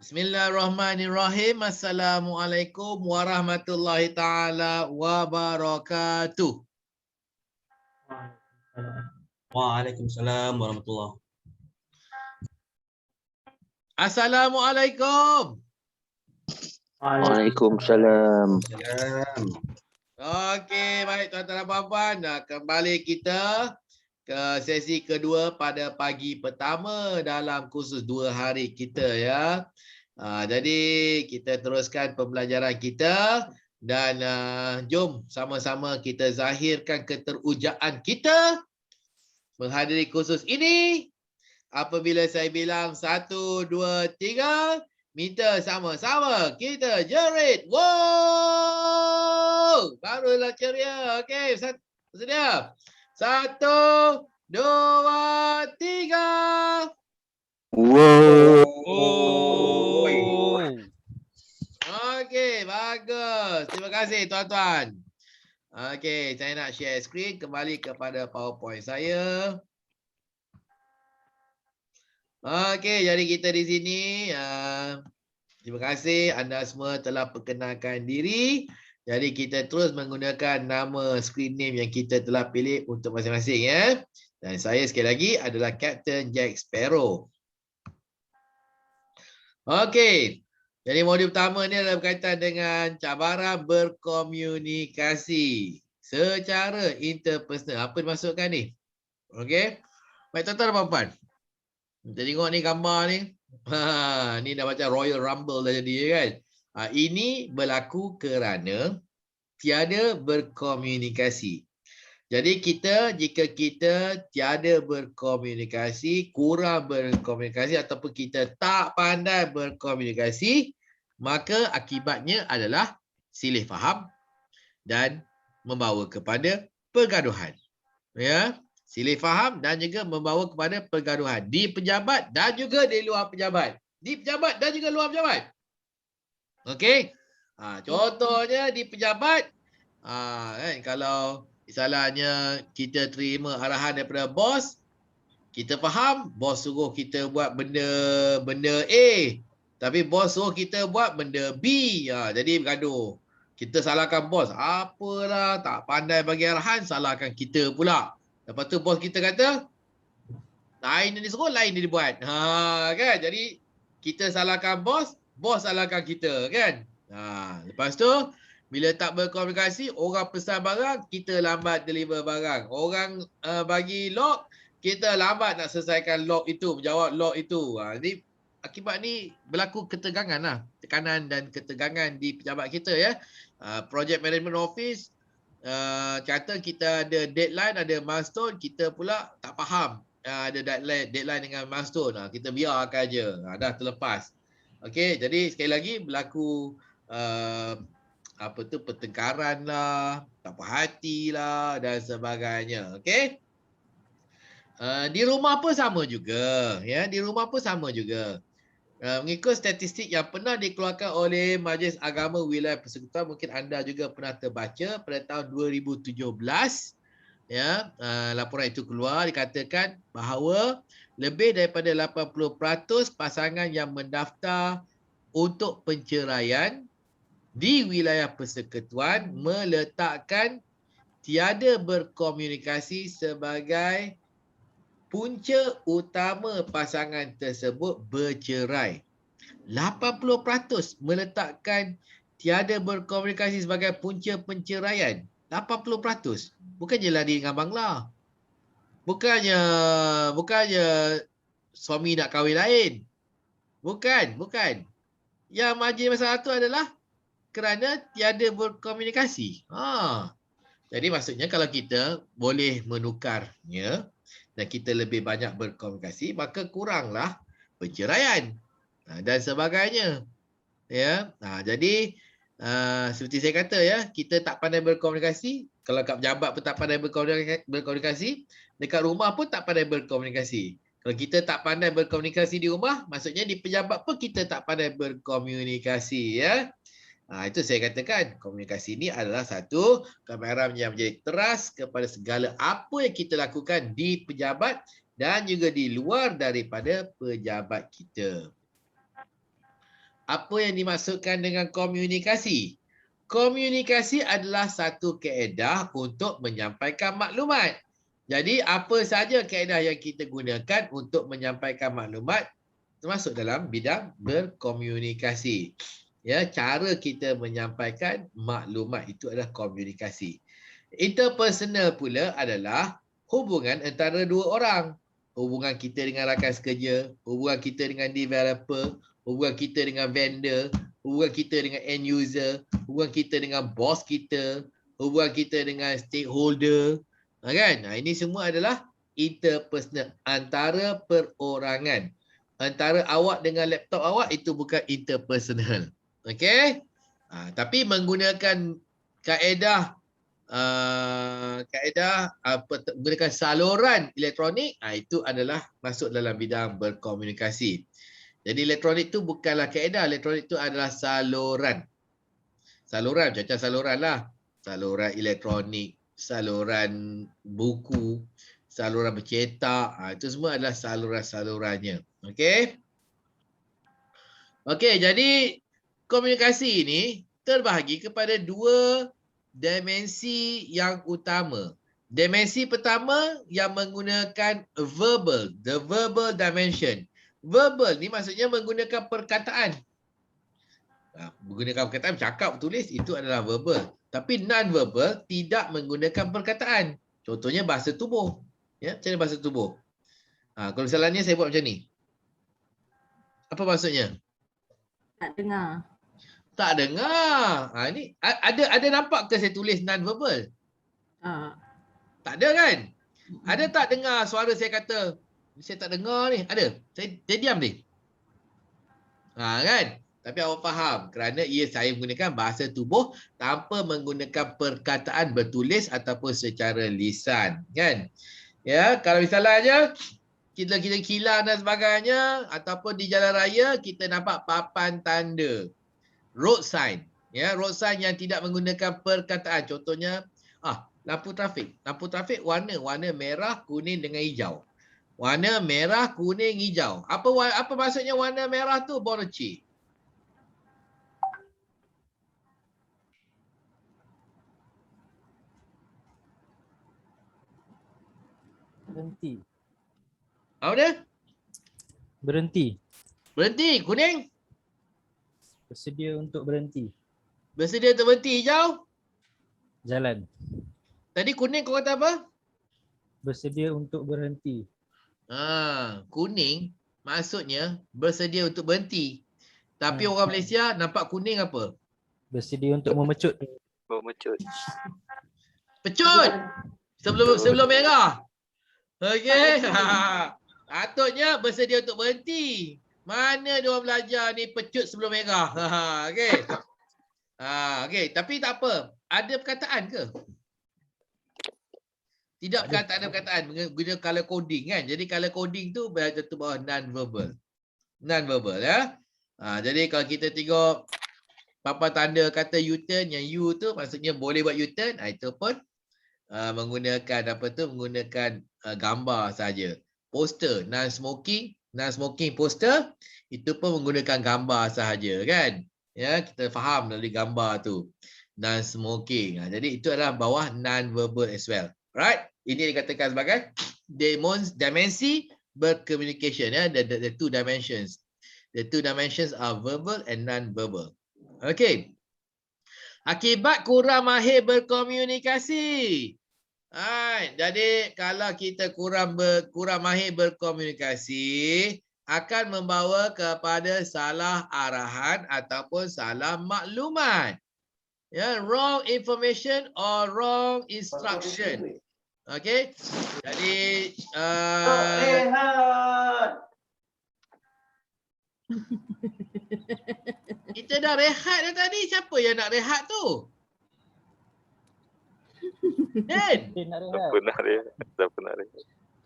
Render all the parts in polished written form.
Bismillahirrahmanirrahim. Assalamualaikum warahmatullahi taala wabarakatuh. Waalaikumsalam warahmatullahi. Assalamualaikum. Waalaikumsalam. Okey, baik tuan-tuan dan puan-puan. Kembali kita ke sesi kedua pada pagi pertama dalam kursus 2 hari kita ya. Jadi kita teruskan pembelajaran kita dan jom sama-sama kita zahirkan keterujaan kita menghadiri kursus ini. Apabila saya bilang 1, 2, 3, minta sama-sama kita jerit. Wow! Barulah ceria. Okey, bersedia? 1, 2, 3. Wow. Okey, bagus. Terima kasih tuan-tuan. Okey, saya nak share skrin kembali kepada PowerPoint saya. Okey, jadi kita di sini. Terima kasih anda semua telah perkenalkan diri. Jadi kita terus menggunakan nama screen name yang kita telah pilih untuk masing-masing ya. Dan saya sekali lagi adalah Captain Jack Sparrow. Okey. Jadi modul pertama ni adalah berkaitan dengan cabaran berkomunikasi secara interpersonal. Apa dimaksudkan ni? Okey. Baik tuan-tuan dan puan-puan. Kita tengok ni gambar ni. Ni dah macam Royal Rumble dah jadi kan. Ini berlaku kerana tiada berkomunikasi. Jadi jika kita tiada berkomunikasi, kurang berkomunikasi ataupun kita tak pandai berkomunikasi, maka akibatnya adalah silih faham dan membawa kepada pergaduhan. Ya. Silih faham dan juga membawa kepada pergaduhan di pejabat dan juga di luar pejabat. Di pejabat dan juga luar pejabat. Okey. Contohnya di pejabat, kan, kalau misalnya kita terima arahan daripada bos, kita faham bos suruh kita buat benda A, tapi bos suruh kita buat benda B. Jadi bergaduh. Kita salahkan bos. Apalah, tak pandai bagi arahan, salahkan kita pula. Lepas tu bos kita kata, lain yang disuruh, lain yang dibuat. Kan? Jadi kita salahkan bos, bos salahkan kita kan. Lepas tu bila tak berkomunikasi, orang pesan barang, kita lambat deliver barang. Orang bagi lock, kita lambat nak selesaikan lock itu, menjawab lock itu. Jadi akibat ni berlaku ketegangan lah. Tekanan dan ketegangan di pejabat kita ya. Project Management Office, kata kita ada deadline, ada milestone, kita pula tak faham ada deadline dengan milestone. Kita biarkan je. Dah terlepas. Okey, jadi sekali lagi berlaku pertengkaran lah, tak puas hati lah dan sebagainya. Okey. Di rumah pun sama juga, ya. Di rumah pun sama juga. Mengikut statistik yang pernah dikeluarkan oleh Majlis Agama Wilayah Persekutuan, mungkin anda juga pernah terbaca pada tahun 2017, ya, laporan itu keluar, dikatakan bahawa lebih daripada 80% pasangan yang mendaftar untuk penceraian di wilayah persekutuan meletakkan tiada berkomunikasi sebagai punca utama pasangan tersebut bercerai. 80% meletakkan tiada berkomunikasi sebagai punca penceraian. 80%. Bukannya lari dengan bangla. Bukannya suami nak kahwin lain. Bukan. Yang majlis masalah itu adalah kerana tiada berkomunikasi. Jadi maksudnya kalau kita boleh menukarnya dan kita lebih banyak berkomunikasi, maka kuranglah perceraian dan sebagainya. Ya, jadi seperti saya kata ya, kita tak pandai berkomunikasi. Kalau kat pejabat pun tak pandai berkomunikasi, dekat rumah pun tak pandai berkomunikasi. Kalau kita tak pandai berkomunikasi di rumah, maksudnya di pejabat pun kita tak pandai berkomunikasi ya. Itu saya katakan, komunikasi ini adalah satu kamera yang menjadi teras kepada segala apa yang kita lakukan di pejabat dan juga di luar daripada pejabat kita. apa yang dimaksudkan dengan komunikasi? Komunikasi adalah satu kaedah untuk menyampaikan maklumat. Jadi apa saja kaedah yang kita gunakan untuk menyampaikan maklumat termasuk dalam bidang berkomunikasi. Ya, cara kita menyampaikan maklumat itu adalah komunikasi. Interpersonal pula adalah hubungan antara dua orang. Hubungan kita dengan rakan sekerja, hubungan kita dengan developer, hubungan kita dengan vendor, hubungan kita dengan end user, hubungan kita dengan bos kita, hubungan kita dengan stakeholder. Kan? Ini semua adalah interpersonal, antara perorangan. Antara awak dengan laptop awak itu bukan interpersonal. Okey? Tapi menggunakan kaedah menggunakan saluran elektronik, itu adalah masuk dalam bidang berkomunikasi. Jadi elektronik itu bukanlah kaedah, elektronik itu adalah saluran. Saluran, macam saluran lah. Saluran elektronik, saluran buku, saluran bercetak, itu semua adalah saluran-salurannya. Okey? Okey, jadi komunikasi ini terbahagi kepada dua dimensi yang utama. Dimensi pertama yang menggunakan verbal, the verbal dimension. Verbal ni maksudnya menggunakan perkataan. Menggunakan perkataan, cakap, tulis, itu adalah verbal. Tapi non-verbal tidak menggunakan perkataan. Contohnya bahasa tubuh. Ya, macam mana bahasa tubuh? Kalau misalnya saya buat macam ni. Apa maksudnya? Tak dengar. Tak dengar. Ni ada nampak ke saya tulis non-verbal? Tak ada kan? Ada tak dengar suara saya kata, saya tak dengar ni? Ada? Saya diam ni. Kan? Tapi awak faham kerana saya menggunakan bahasa tubuh tanpa menggunakan perkataan bertulis ataupun secara lisan, kan? Ya, kalau misalnya kita kilang dan sebagainya ataupun di jalan raya kita nampak papan tanda, road sign, ya, road sign yang tidak menggunakan perkataan. Contohnya lampu trafik warna merah, kuning dengan hijau. Warna merah, kuning, hijau. Apa maksudnya warna merah tu, Bonoci? Berhenti. Apa dia? Berhenti. Berhenti. Kuning? Bersedia untuk berhenti. Bersedia untuk berhenti. Hijau? Jalan. Tadi kuning kau kata apa? Bersedia untuk berhenti. Kuning maksudnya bersedia untuk berhenti. Tapi orang Malaysia nampak kuning apa? Bersedia untuk memecut. Memecut. Pecut! Sebelum merah. Okey. Patutnya bersedia untuk berhenti. Mana dia orang belajar ni pecut sebelum merah? Okey. Okey, tapi tak apa. Ada perkataan ke? Tidak, tak ada perkataan. Guna color coding kan. Jadi color coding tu berada di bawah non-verbal. Non-verbal ya. Jadi kalau kita tengok papan tanda kata U-turn, yang U tu maksudnya boleh buat U-turn, itu pun menggunakan menggunakan gambar saja. Poster non-smoking poster itu pun menggunakan gambar sahaja kan. Ya, kita faham melalui gambar tu. Non-smoking. Jadi itu adalah bawah non-verbal as well. Right? Ini dikatakan sebagai dimensi bercommunication ya, the two dimensions. The two dimensions are verbal and non-verbal. Okay. Akibat kurang mahir berkomunikasi. Jadi kalau kita kurang mahir berkomunikasi akan membawa kepada salah arahan ataupun salah maklumat. Ya, wrong information or wrong instruction. Okay. Jadi kita dah rehat dah tadi. Siapa yang nak rehat tu? Den? Siapa nak rehat?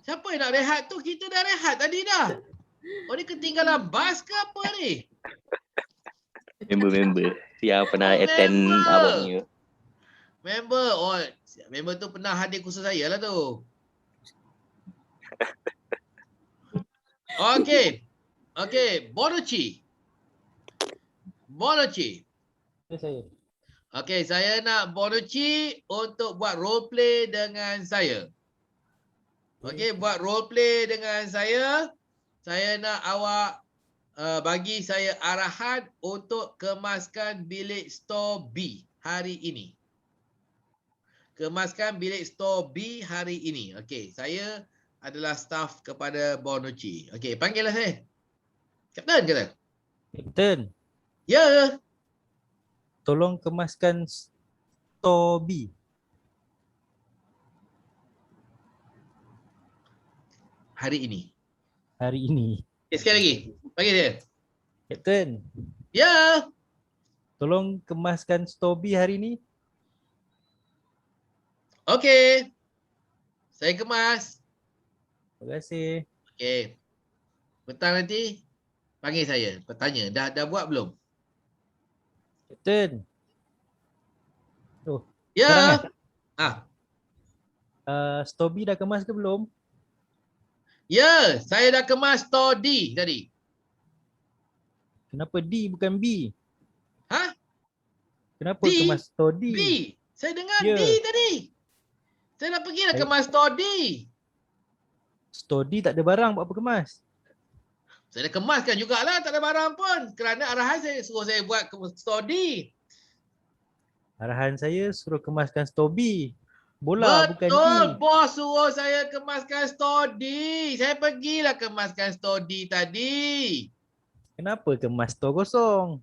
Siapa yang nak rehat tu? Kita dah rehat tadi dah. Oh, ni ketinggalan bas ke apa ni? Member. Siapa pernah attend abang ni? Member. Member tu pernah hadir kursus saya lah tu. Okey. Bonoci. Bonucci. Ya, saya. Okey, saya nak Bonucci untuk buat role play dengan saya. Okey, buat role play dengan saya. Saya nak awak bagi saya arahan untuk kemaskan bilik store B hari ini. Kemaskan bilik store B hari ini. Okey, saya adalah staff kepada Bonucci. Okey, panggillah saya. Kapten kata. Kapten, Ya. tolong kemaskan store B. Hari ini. Hari ini. Okay, sekali lagi. Panggil dia. Kapten, Ya. tolong kemaskan store B hari ini. Okey. Saya kemas. Terima kasih. Okey. Petang nanti panggil saya. Bertanya, dah buat belum? Kapten. Oh, Ya. sekarang store B dah kemas ke belum? Ya, saya dah kemas store D tadi. Kenapa D bukan B? Ha? Kenapa D? kemas store D? B. Saya dengar Ya. D tadi. Saya dah pergi dah Saya- kemas store D. Store D tak ada barang, buat apa kemas? Saya dah kemaskan jugalah, tak ada barang pun. Kerana arahan saya suruh saya buat ke store D. Arahan saya suruh kemaskan store B. Bola bukan D. Betul, bos suruh saya kemaskan store D. Saya pergilah kemaskan store D tadi. Kenapa kemas store kosong?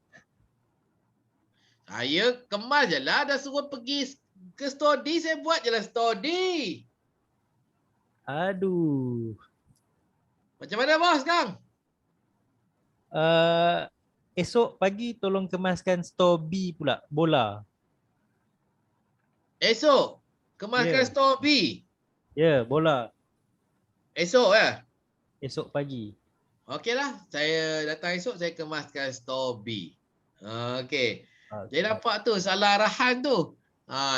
Saya kemas je lah. Dah suruh pergi ke store D, saya buat je lah store D. Aduh. Macam mana bos sekarang? Esok pagi tolong kemaskan store B pula, bola. Esok, kemaskan Ya. store B. Ya, bola. Esok ya? Esok pagi. Okeylah, saya datang esok, saya kemaskan store B. Okey. Dia nampak tu salah arahan tu.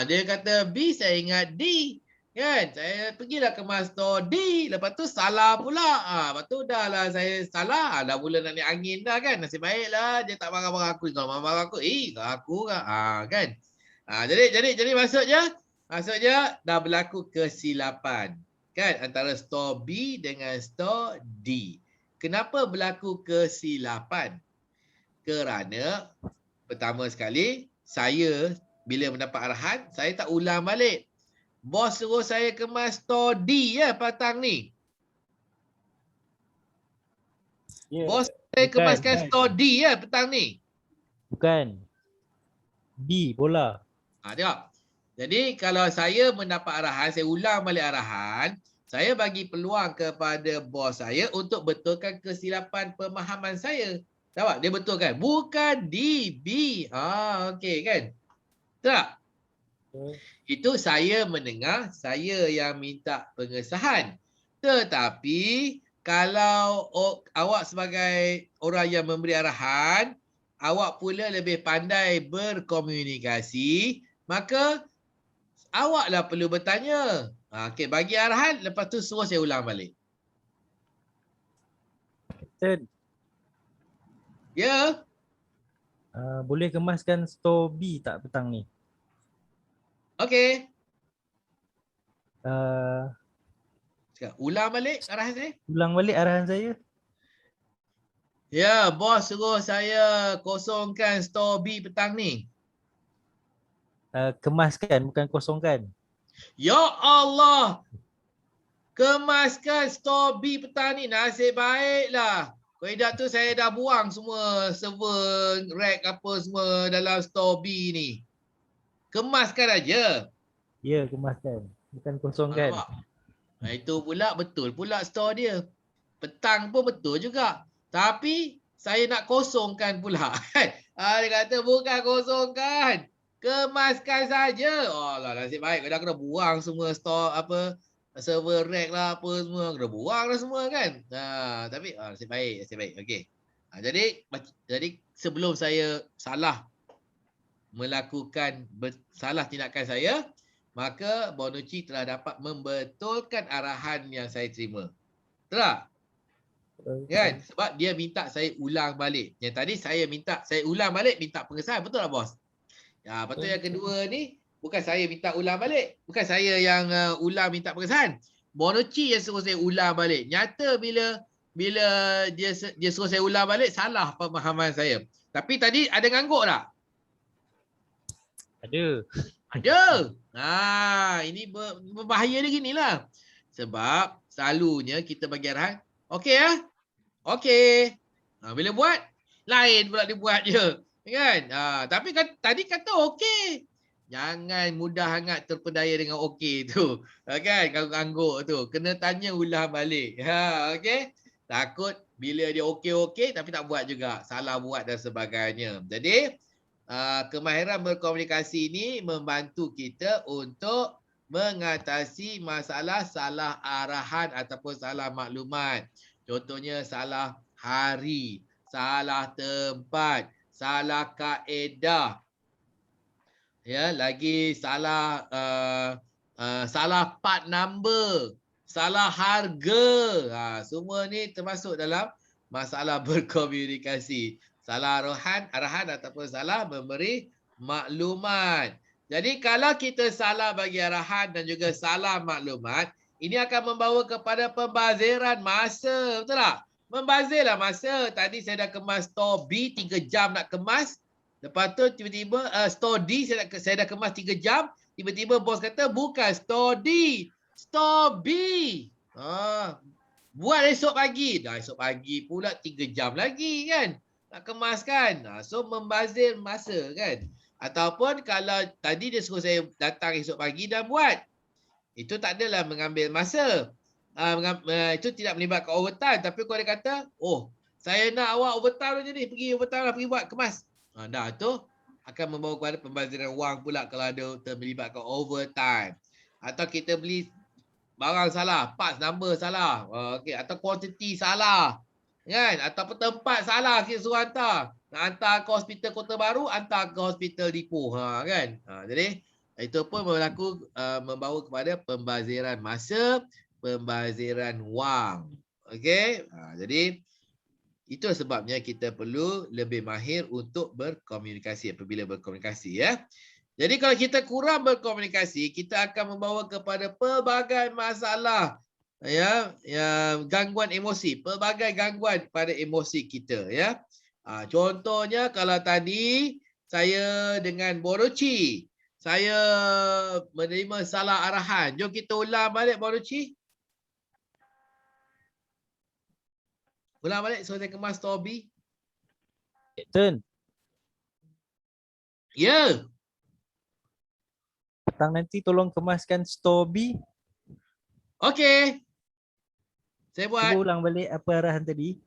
Dia kata B, saya ingat D. Kan? Saya pergilah kemas store D. Lepas tu salah pula. Lepas tu dah lah saya salah. Dah mula nak naik angin dah kan. Nasib baiklah dia tak marah-marah aku. Kalau marah aku, aku kan. Jadi maksudnya dah berlaku kesilapan. Kan? Antara store B dengan store D. Kenapa berlaku kesilapan? Kerana pertama sekali, saya bila mendapat arahan, saya tak ulang balik. Bos suruh saya kemas store D ya petang ni. Ya, Bos saya bukan. kemaskan store D ya petang ni. Bukan. B, bola. Tengok. Jadi kalau saya mendapat arahan, saya ulang balik arahan, saya bagi peluang kepada bos saya untuk betulkan kesilapan pemahaman saya. Tahu tak? Dia betulkan. Bukan D, B. Okey kan? Tak? Itu saya mendengar, saya yang minta pengesahan. Tetapi kalau awak sebagai orang yang memberi arahan, awak pula lebih pandai berkomunikasi, maka awaklah perlu bertanya. Okey, bagi arahan, lepas tu suruh saya ulang balik. Kapten, Ya? boleh kemaskan store B tak petang ni? Okey. Sekarang, Ulang balik arahan saya. ulang balik arahan saya. Ya, bos suruh saya kosongkan store B petang ni. Kemaskan, bukan kosongkan. Ya Allah. Kemaskan store B petang ni. Nasib baiklah. Koidak tu saya dah buang semua server, rack apa semua dalam store B ni. Kemaskan aja. Ya, kemaskan. Bukan kosongkan. Nampak? Itu pula betul pula store dia. Petang pun betul juga. Tapi saya nak kosongkan pula. Dia kata bukan kosongkan. Kemaskan saja. Oh lah, nasib baik. Aku dah buang semua store apa server rack lah apa semua. Aku dah buang dah semua kan. Tapi nasib baik. Okey. Jadi sebelum saya salah melakukan salah tindakan saya, maka Bonucci telah dapat membetulkan arahan yang saya terima. Betul tak? Kan? Sebab dia minta saya ulang balik. Yang tadi saya minta saya ulang balik minta pengesahan. Betul tak bos? Ya, lepas tu yang kedua ni bukan saya minta ulang balik. Bukan saya yang ulang minta pengesahan. Bonucci yang suruh saya ulang balik. Nyata bila dia suruh saya ulang balik salah pemahaman saya. Tapi tadi ada ngangguk tak? Ada. Ada. Ini berbahaya dia ginilah. Sebab selalunya kita bagi arahan, okey ya? Okey. Bila buat, lain pula dia buat je. Kan? Tapi tadi kata okey. Jangan mudah sangat terpedaya dengan okey tu. Kan? Angguk tu. Kena tanya ulang balik. Okey? Takut bila dia okey-okey tapi tak buat juga. Salah buat dan sebagainya. Jadi, kemahiran berkomunikasi ini membantu kita untuk mengatasi masalah salah arahan ataupun salah maklumat. Contohnya salah hari, salah tempat, salah kaedah. Ya, lagi salah salah part number, salah harga. Semua ni termasuk dalam masalah berkomunikasi. Salah arahan ataupun salah memberi maklumat. Jadi kalau kita salah bagi arahan dan juga salah maklumat, ini akan membawa kepada pembaziran masa. Betul tak? Membazirlah masa. Tadi saya dah kemas store B 3 jam nak kemas. Lepas tu tiba-tiba store D saya dah kemas 3 jam. Tiba-tiba bos kata bukan store D. Store B. Buat esok pagi. Dah esok pagi pula 3 jam lagi kan. Nak kemas kan. So membazir masa kan. Ataupun kalau tadi dia suruh saya datang esok pagi dan buat. Itu tak adalah mengambil masa. Itu tidak melibatkan overtime. Tapi kalau dia kata, oh saya nak awak overtime je ni. Pergi overtime lah, pergi buat kemas. Dah tu akan membawa kepada pembaziran wang pula kalau ada terlibatkan overtime. Atau kita beli barang salah, parts number salah. Okay. Atau quantity salah. Kan? Ataupun tempat salah kita suruh hantar. Nak hantar ke hospital Kota Baru, hantar ke hospital Ipoh. Kan? Jadi itu pun membawa kepada pembaziran masa, pembaziran wang. Okey? Jadi itu sebabnya kita perlu lebih mahir untuk berkomunikasi apabila berkomunikasi ya. Jadi kalau kita kurang berkomunikasi, kita akan membawa kepada pelbagai masalah ya, gangguan emosi, pelbagai gangguan pada emosi kita ya. Contohnya kalau tadi saya dengan Bonucci, saya menerima salah arahan. Jom kita ulang balik Bonucci. Ulang balik so saya kemas store B. Captain, Ya. petang nanti tolong kemaskan store B. Okey. Saya buat. Cuba ulang balik apa arahan tadi.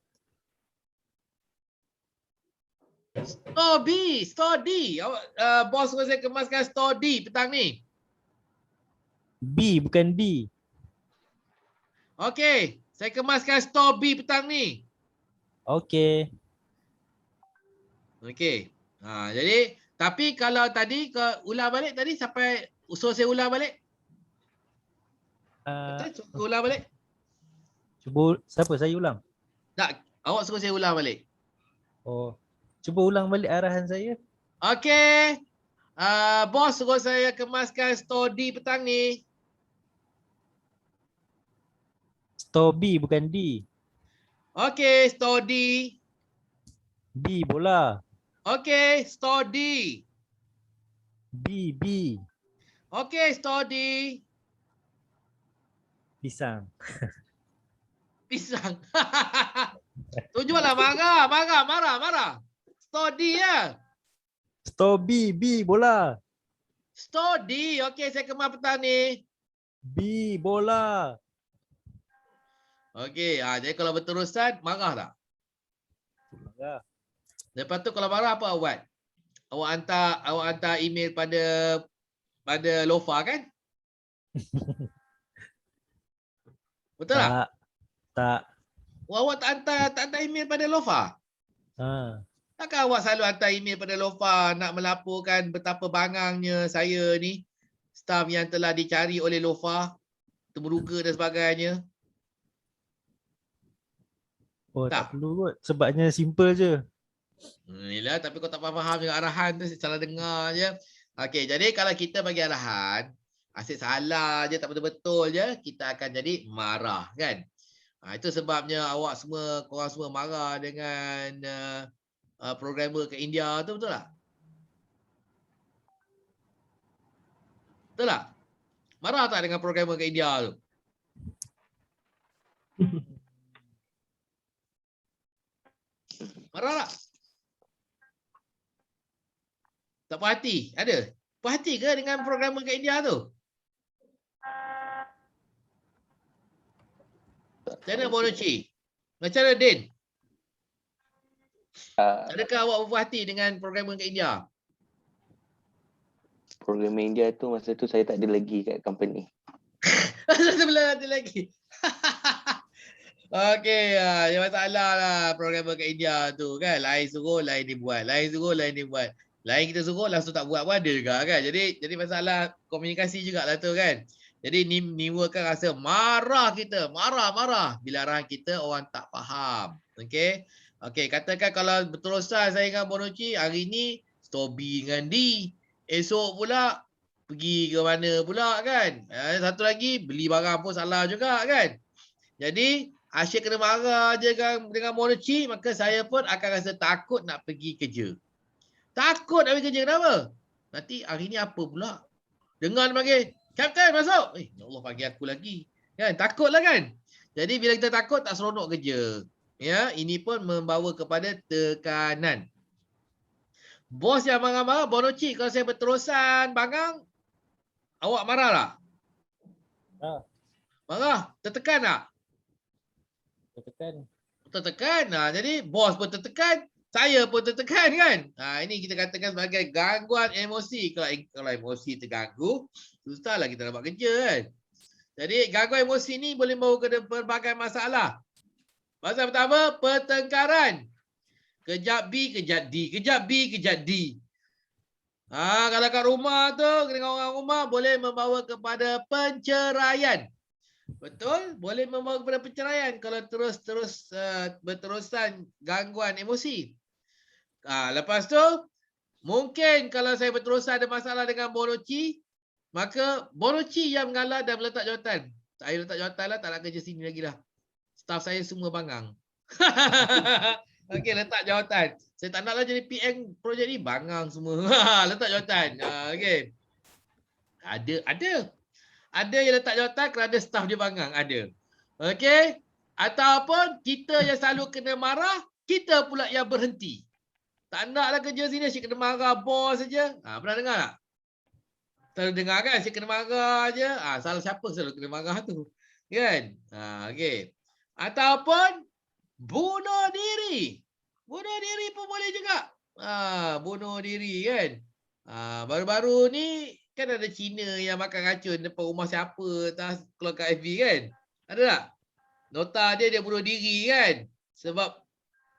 Store B, store D. Bos suruh saya kemaskan store D petang ni. B bukan D. Okey, saya kemaskan store B petang ni. Okey. Okey. Jadi tapi kalau tadi ulang balik tadi sampai suruh saya ulang balik. Betul? Suruh ulang balik. Cuba siapa saya ulang? Tak, awak suruh saya ulang balik. Oh. Cuba ulang balik arahan saya. Okey. Bos suruh saya kemaskan store D petang ni. Store B bukan D. Okey, store D. B bola. Okey, store D. B. Okey, store D. Pisang. Pisang. Tunjuklah marah. Store D ya. Store B bola. Store D. Okey, saya kemas petang ni. B bola. Okey, jadi kalau berterusan marah tak? Marah. Lepas tu kalau marah apa awak buat? Awak hantar email pada Lofa kan? Betul tak? Tak. Awak tak hantar email pada Lofa? Takkan awak selalu hantar email pada Lofa nak melaporkan betapa bangangnya saya ni, staf yang telah dicari oleh Lofa, temuruga dan sebagainya? Oh, Tak. tak perlu kot. Sebabnya simple je. Yelah, tapi kau tak faham juga arahan tu, salah dengar je. Okey, jadi kalau kita bagi arahan, asyik salah je, tak betul-betul je, kita akan jadi marah kan. Itu sebabnya awak semua, korang semua marah dengan programmer ke India tu, betul tak? Betul tak? Marah tak dengan programmer ke India tu? Marah tak? Tak puas hati? Ada? Puas hati ke dengan programmer kat India tu? Macam mana Bonucci? Macam mana Din? Adakah awak berpuas hati dengan programmer kat India? Program India tu masa tu saya tak ada lagi kat company. Sebelah ada lagi. Okey, yang masalah lah programmer kat India tu kan. Lain suruh, lain dibuat. Lain suruh, lain dibuat. Lain kita suruh, langsung tak buat pun ada juga kan. Jadi masalah komunikasi jugalah tu kan. Jadi nimbulkan rasa marah kita. Marah. Bila arahan kita orang tak faham. Okey. Okey, katakan kalau berterusan saya dengan Bonucci, hari ni Stoby dengan D. Esok pula pergi ke mana pula kan. Satu lagi beli barang pun salah juga kan. Jadi asyik kena marah je dengan Bonucci, maka saya pun akan rasa takut nak pergi kerja. Takut nak pergi kerja, kenapa? Nanti hari ni apa pula? Dengar dia panggil, Kapten masuk. Ya Allah, panggil aku lagi. Kan? Takutlah kan? Jadi bila kita takut, tak seronok kerja. Ya, ini pun membawa kepada tekanan. Bos yang marah-marah, Bonucci, kalau saya berterusan bangang, awak marah tak? Marah? Tertekan tak? Tertekan. Jadi bos pun tertekan, saya pun tertekan kan. Ini kita katakan sebagai gangguan emosi. Kalau emosi terganggu, susahlah kita dapat kerja kan. Jadi gangguan emosi ni boleh membawa ke pelbagai masalah. Masalah pertama, pertengkaran. Kejap B, kejap D. Kejap B, kejap D. Kalau kat rumah tu, dengan orang rumah boleh membawa kepada penceraian. Betul? Boleh membawa kepada perceraian kalau terus berterusan gangguan emosi. Lepas tu, mungkin kalau saya berterusan ada masalah dengan Bonucci, maka Bonucci yang mengalah dan meletak jawatan. Saya letak jawatan lah, tak nak kerja sini lagi lah. Staff saya semua bangang. Okey, letak jawatan. Saya tak naklah jadi PM projek ni, bangang semua. Letak jawatan. Okey. Ada yang letak jawatan kerana staff dia bangang. Ada. Okey. Ataupun kita yang selalu kena marah, kita pula yang berhenti. Tak naklah kerja sini, asyik kena marah bos saja. Pernah dengar tak? Selalu dengar kan, asyik kena marah je. Salah siapa selalu kena marah tu? Kan? Okey. Ataupun bunuh diri. Bunuh diri pun boleh juga. Bunuh diri kan. Baru-baru ni kan ada Cina yang makan racun depan rumah siapa tak keluar kat FB kan. Ada tak? Nota dia bunuh diri kan. Sebab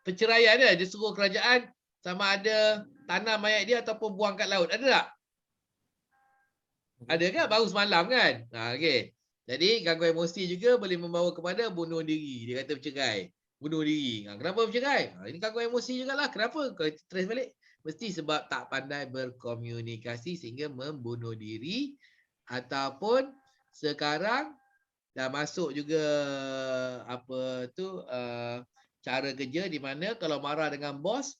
perceraian dia. Dia suruh kerajaan sama ada tanam mayat dia ataupun buang kat laut. Ada tak? Ada kan? Baru semalam kan? Okay. Jadi gangguan emosi juga boleh membawa kepada bunuh diri. Dia kata bercerai. Bunuh diri. Kenapa bercerai? Ini gangguan emosi jugalah. Kenapa? Kalau stres balik. Mesti sebab tak pandai berkomunikasi sehingga membunuh diri. Ataupun sekarang dah masuk juga cara kerja di mana kalau marah dengan bos,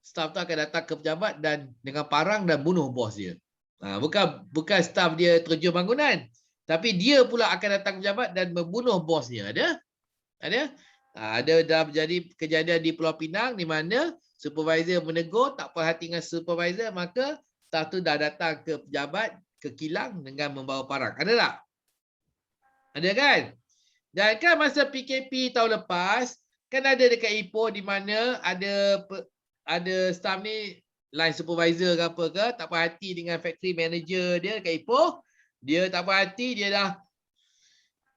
staff tu akan datang ke pejabat dan dengan parang dan bunuh bos dia. Bukan staff dia terjun bangunan. Tapi dia pula akan datang ke pejabat dan membunuh bos dia. Ada? Ada dah berjadi kejadian di Pulau Pinang di mana supervisor menegur, tak perhati dengan supervisor, maka staff tu dah datang ke pejabat, ke kilang dengan membawa parang. Ada tak? Ada kan? Dan kan masa PKP tahun lepas, kan ada dekat Ipoh di mana ada staff ni, line supervisor ke apa ke, tak perhati dengan factory manager dia dekat Ipoh. Dia tak perhati, dia dah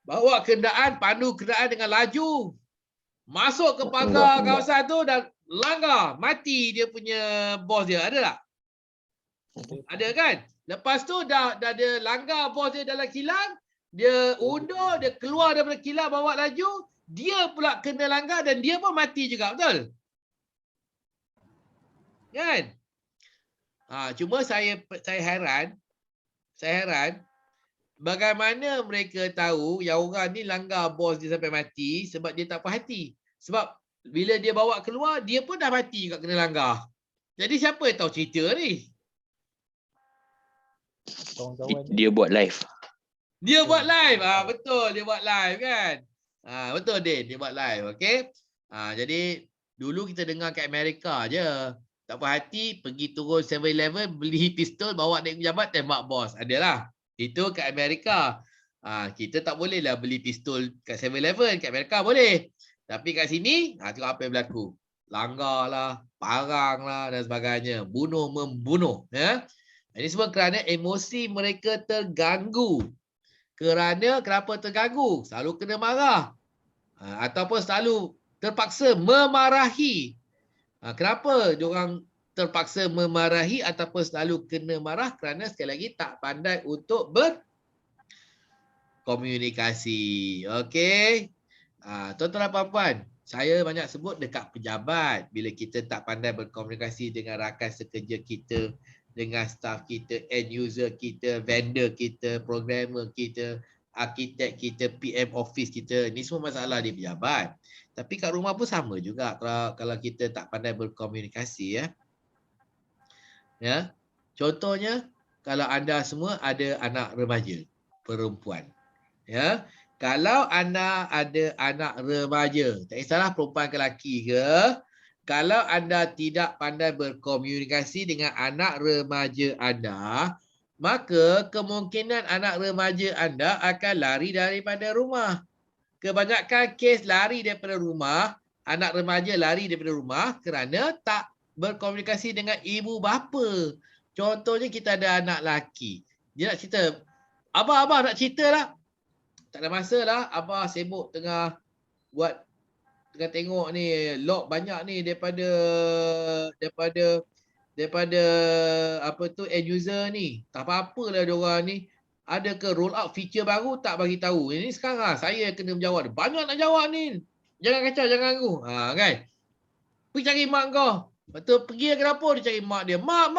bawa kenderaan, pandu kenderaan dengan laju. Masuk ke pagar kawasan tu dan langgar. Mati dia punya bos dia. Ada tak? Ada kan? Lepas tu dah dia langgar bos dia dalam kilang. Dia undur, dia keluar daripada kilang bawa laju. dia pula kena langgar dan dia pun mati juga, betul? Kan? Cuma saya heran bagaimana mereka tahu yang orang ni langgar bos dia sampai mati sebab dia tak puas hati. Sebab bila dia bawa keluar, dia pun dah mati juga kena langgar. Jadi siapa yang tahu cerita ni? Kawan-kawan Dia buat live. Dia buat live. Betul, dia buat live kan. Betul Din, dia buat live. Okey. Jadi dulu kita dengar kat Amerika je. Tak puas hati, pergi turun 7-Eleven, beli pistol, bawa naik pejabat, tembak bos. Adalah. Itu kat Amerika. Kita tak boleh lah beli pistol kat 7-Eleven. Kat Amerika boleh. Tapi kat sini, tengok apa yang berlaku. Langgar lah, parang lah dan sebagainya. Bunuh membunuh. Ya? Ini semua kerana emosi mereka terganggu. Kenapa terganggu? Selalu kena marah. Ataupun selalu terpaksa memarahi. Kenapa diorang terpaksa memarahi ataupun selalu kena marah? Kerana sekali lagi tak pandai untuk berkomunikasi. Okey. Tuan-tuan dan puan-puan, saya banyak sebut dekat pejabat. Bila kita tak pandai berkomunikasi dengan rakan sekerja kita, dengan staff kita, end user kita, vendor kita, programmer kita, arkitek kita, PM office kita. Ni semua masalah di pejabat. Tapi kat rumah pun sama juga kalau kita tak pandai berkomunikasi. Ya. Contohnya, kalau anda semua ada anak remaja, perempuan. Ya. Kalau anda ada anak remaja, tak kisahlah perempuan ke lelaki ke, kalau anda tidak pandai berkomunikasi dengan anak remaja anda, maka kemungkinan anak remaja anda akan lari daripada rumah. Kebanyakan kes lari daripada rumah, anak remaja lari daripada rumah kerana tak berkomunikasi dengan ibu bapa. Contohnya kita ada anak lelaki. Dia nak cerita, abang nak cerita lah. Tak ada masa lah, abang sibuk tengah tengok ni, log banyak ni daripada apa tu end user ni. Tak apa-apalah diorang ni. Ada ke roll out feature baru tak bagi tahu. Ini sekarang saya kena menjawab. Banyak nak jawab ni. Jangan kacau, jangan ganggu. Kan? Pergi cari mak kau. Lepas tu pergi ke dapur dia cari mak dia. Mak.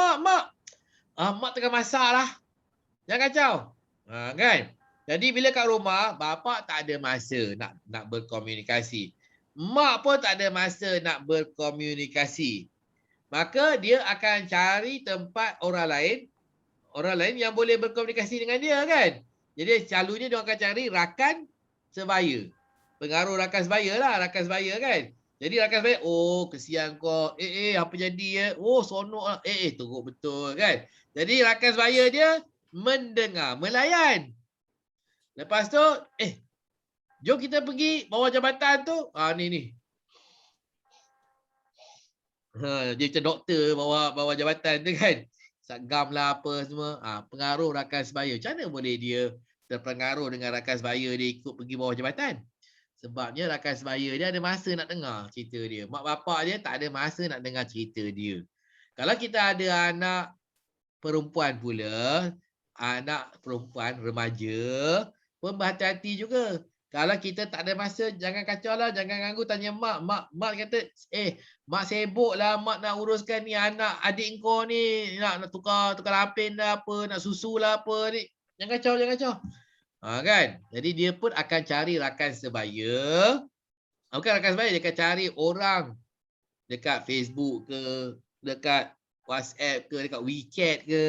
Mak tengah masak lah. Jangan kacau. Kan? Jadi bila kat rumah, bapa tak ada masa nak berkomunikasi. Mak pun tak ada masa nak berkomunikasi. Maka dia akan cari tempat orang lain yang boleh berkomunikasi dengan dia kan. Jadi selalunya dia akan cari rakan sebaya. Pengaruh rakan sebaya lah, rakan sebaya kan. Jadi rakan sebaya, oh kesian kau. Apa jadi Oh sonok lah. Teruk betul kan. Jadi rakan sebaya dia mendengar, melayan. Lepas tu, jom kita pergi bawah jabatan tu. Ni. Dia macam doktor bawah jabatan tu kan. Satgam lah apa semua. Pengaruh rakan sebaya. Macam mana boleh dia terpengaruh dengan rakan sebaya dia ikut pergi bawah jabatan? Sebabnya rakan sebaya dia ada masa nak dengar cerita dia. Mak bapak dia tak ada masa nak dengar cerita dia. Kalau kita ada anak perempuan pula, anak perempuan remaja, pun berhati-hati juga. Kalau kita tak ada masa, jangan kacau lah, jangan ganggu, tanya mak. Mak kata, mak sibuk lah, mak nak uruskan ni anak adik kau ni, nak tukar lapin lah apa, nak susu lah apa ni. Jangan kacau. Kan? Jadi dia pun akan cari rakan sebaya. Bukan rakan sebaya, dia akan cari orang dekat Facebook ke, dekat WhatsApp ke, dekat WeChat ke,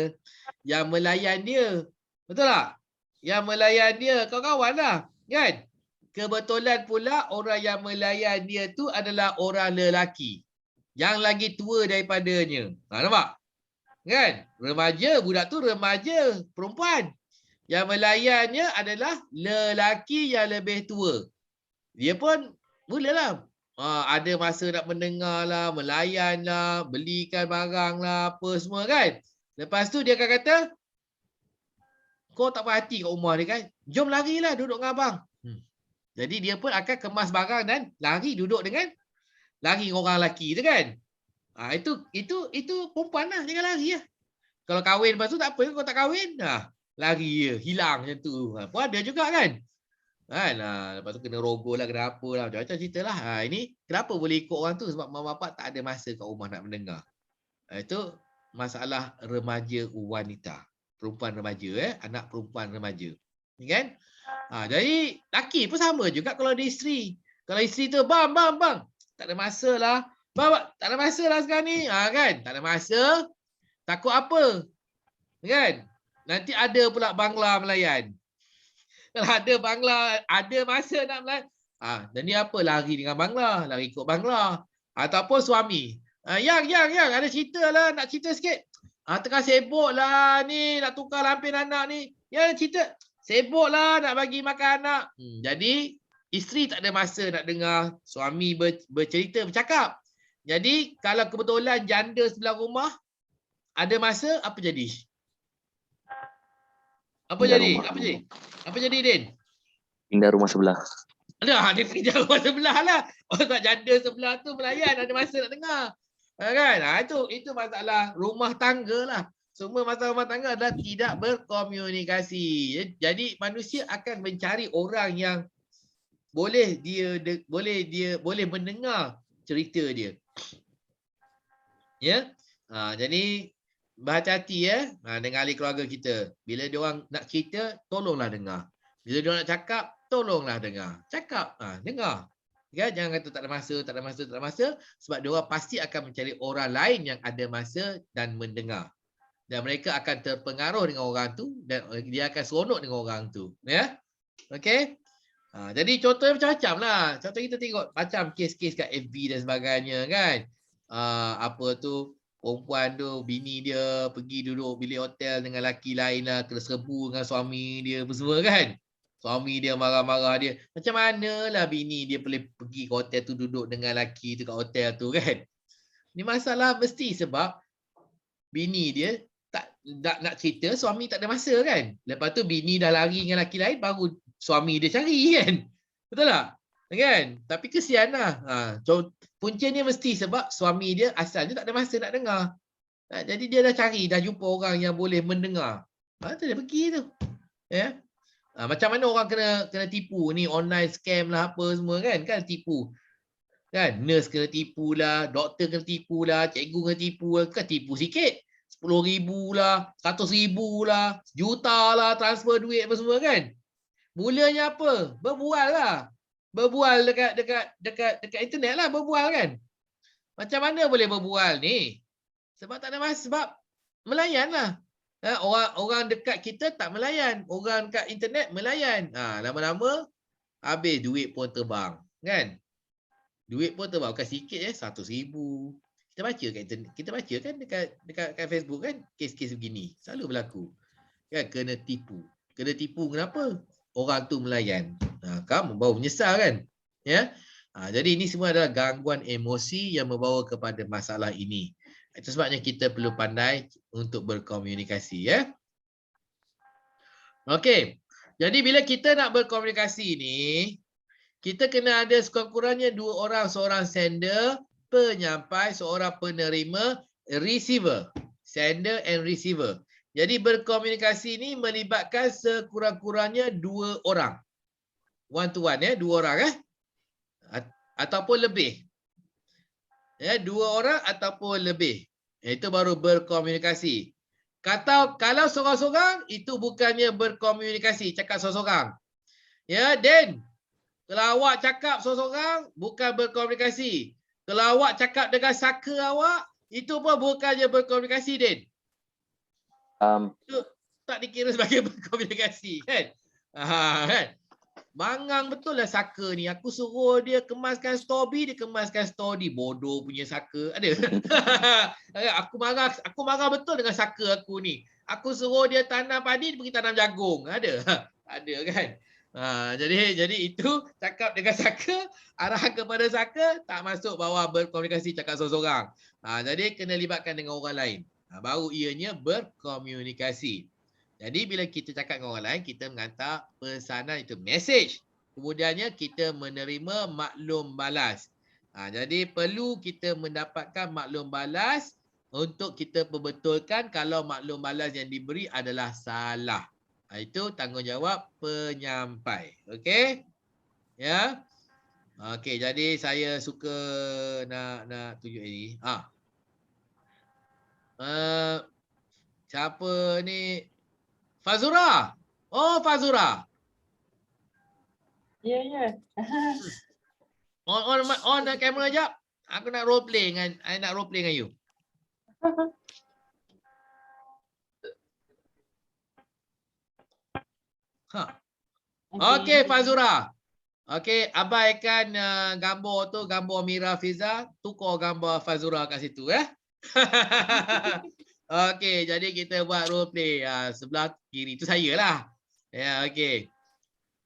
yang melayan dia. Betul tak? Yang melayan dia, kawan-kawan lah. Kan? Kebetulan pula orang yang melayan dia tu adalah orang lelaki. Yang lagi tua daripadanya. Nampak? Kan? Remaja, budak tu remaja, perempuan. Yang melayannya adalah lelaki yang lebih tua. Dia pun mulalah. Ada masa nak mendengar lah, melayan lah, belikan barang lah, apa semua kan. Lepas tu dia akan kata, kau tak puas hati kat rumah ni kan? Jom larilah duduk dengan abang. Jadi dia pun akan kemas barang dan lari dengan orang lelaki tu kan. Itu perempuan lah, jangan lari lah. Kalau kahwin lepas tu tak apa, kau tak kahwin, lari je, hilang macam tu. Pun ada juga kan. Kan? Lepas tu kena rogol lah, kena apa lah. Macam-macam cerita lah. Ini kenapa boleh ikut orang tu? Sebab mak bapak tak ada masa kat rumah nak mendengar. Itu masalah remaja wanita. Perempuan remaja, anak perempuan remaja. Kan? Jadi laki pun sama juga kalau ada isteri. Kalau isteri tu, bang, tak ada masa lah. Bang, tak ada masa lah sekarang ni. Kan? Tak ada masa. Takut apa? Kan? Nanti ada pula bangla melayan. Kalau ada bangla, ada masa nak melayan. Dan ni apa? Lari dengan bangla. Lari ikut bangla. Ataupun suami. Yang, ada cerita lah. Nak cerita sikit. Tengah sibuk lah ni. Nak tukar lampin anak ni. Yang cerita. Sibuk lah nak bagi makan anak. Jadi, isteri tak ada masa nak dengar suami bercerita, bercakap. Jadi, kalau kebetulan janda sebelah rumah, ada masa, apa jadi? Apa jadi? Apa jadi, Din? Pindah rumah sebelah. Dia pindah rumah sebelah lah. Orang janda sebelah tu melayan, ada masa nak dengar. Kan? Itu masalah rumah tangga lah. Semua masalah rumah tangga adalah tidak berkomunikasi. Jadi manusia akan mencari orang yang boleh mendengar cerita dia. Ya. Jadi berhati-hati dengan ahli keluarga kita. Bila dia orang nak cerita, tolonglah dengar. Bila dia orang nak cakap, tolonglah dengar. Cakap, dengar. Ya, jangan kata tak ada masa. Sebab dia orang pasti akan mencari orang lain yang ada masa dan mendengar. Dan mereka akan terpengaruh dengan orang tu dan dia akan seronok dengan orang tu. Ya. Okey. Jadi contohnya macam-macam lah. Contoh kita tengok macam kes-kes kat FB dan sebagainya kan. Apa tu, perempuan tu, bini dia pergi duduk bilik hotel dengan lelaki lain lah, kena serbu dengan suami dia semua kan. Suami dia marah-marah dia. Macam manalah bini dia boleh pergi ke hotel tu duduk dengan lelaki tu kat hotel tu kan. Ni masalah mesti sebab bini dia tak nak cerita, suami tak ada masa kan. Lepas tu bini dah lari dengan lelaki lain, baru suami dia cari kan. Betul tak? Kan? Tapi kesian lah. Puncanya mesti sebab suami dia asalnya tak ada masa nak dengar. Jadi dia dah cari, dah jumpa orang yang boleh mendengar. Tu dia pergi tu. Ya. Macam mana orang kena tipu ni, online scam lah apa semua kan tipu. Kan? Nurse kena tipu lah, doktor kena tipu lah, cikgu kena tipu lah. Kan tipu sikit. 10,000 lah, 100,000 lah, juta lah, transfer duit apa semua kan. Mulanya apa? Berbual lah. Berbual dekat internet lah, berbual kan. Macam mana boleh berbual ni? Sebab tak ada masa, sebab melayan lah. Orang dekat kita tak melayan, orang dekat internet melayan. Lama-lama habis duit pun terbang kan. Duit pun terbang, bukan sikit 100,000. Kita baca kat internet, kita baca kan dekat Facebook kan, kes-kes begini selalu berlaku. Kan kena tipu. Kena tipu kenapa? Orang tu melayan. Kamu baru menyesal kan? Ya. Jadi ini semua adalah gangguan emosi yang membawa kepada masalah ini. Itu sebabnya kita perlu pandai untuk berkomunikasi ya. Okey. Jadi bila kita nak berkomunikasi ni, kita kena ada sekurang-kurangnya 2 orang, seorang sender, penyampai, seorang penerima, receiver. Sender and receiver. Jadi berkomunikasi ni melibatkan sekurang-kurangnya 2 orang. One to one 2 orang ataupun lebih. 2 orang ataupun lebih. Itu baru berkomunikasi. Kalau seorang-seorang itu bukannya berkomunikasi, cakap seorang-seorang. Ya, Dan. Kalau awak cakap seorang-seorang bukan berkomunikasi. Kalau awak cakap dengan saka awak, itu pun bukannya berkomunikasi, Den. Itu tak dikira sebagai berkomunikasi, kan? Kan? Mangang betul lah saka ni. Aku suruh dia kemaskan story, dia kemaskan story. Bodoh punya saka. Ada. Aku marah betul dengan saka aku ni. Aku suruh dia tanam padi, dia pergi tanam jagung. Ada. Ada kan? Jadi itu cakap dengan saka, arahan kepada saka, tak masuk bawah berkomunikasi cakap seorang-seorang. Jadi kena libatkan dengan orang lain. Baru ianya berkomunikasi. Jadi bila kita cakap dengan orang lain, kita menghantar pesanan, itu message. Kemudiannya kita menerima maklum balas. Jadi perlu kita mendapatkan maklum balas untuk kita perbetulkan kalau maklum balas yang diberi adalah salah. Itu tanggungjawab penyampai. Okey? Ya. Okey, jadi saya suka nak tunjuk ini. Siapa ni? Fazura. Oh, Fazura. Ya, ya. On kamera jap. Aku nak role play dengan you. Ha. Okey, Fazura. Okey, abaikan gambar tu, gambar Mira Fiza, tukar gambar Fazura kat situ Okey, jadi kita buat role play. Sebelah kiri tu saya lah. Ya, okey.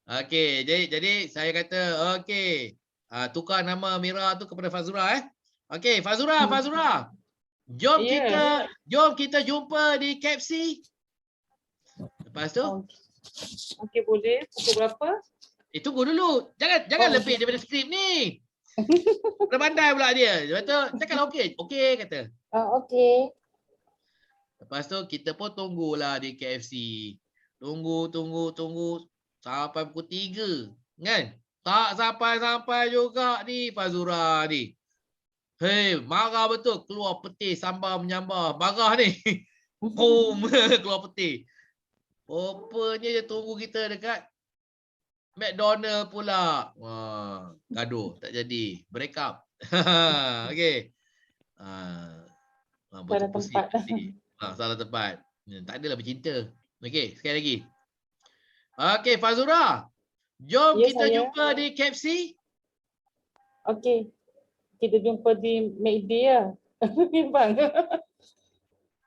Okey, jadi saya kata okey. Tukar nama Mira tu kepada Fazura Okey, Fazura. Jom Ya. kita jumpa di KFC. Lepas tu, Okey, boleh. Pukul berapa? tunggu dulu. Jangan Oh, lebih daripada skrip ni. Dah pandai pula dia. Lepas tu cakap okey. Okey kata. Okey. Lepas tu kita pun tunggulah di KFC. Tunggu sampai pukul 3. Kan? Tak sampai juga ni Fazura ni. Hei, marah betul. Keluar peti sambal menyambar. Marah ni. Boom. Keluar peti. Rupanya dia tunggu kita dekat McDonald pula. Wah, gaduh. Tak jadi. Break up. Okey. Salah tempat. Salah tempat. Tak adalah bercinta. Okey, sekali lagi. Okey, Fazura. Jom Ya, kita saya. jumpa di KFC. Okey. Kita jumpa di McD ya. Bang.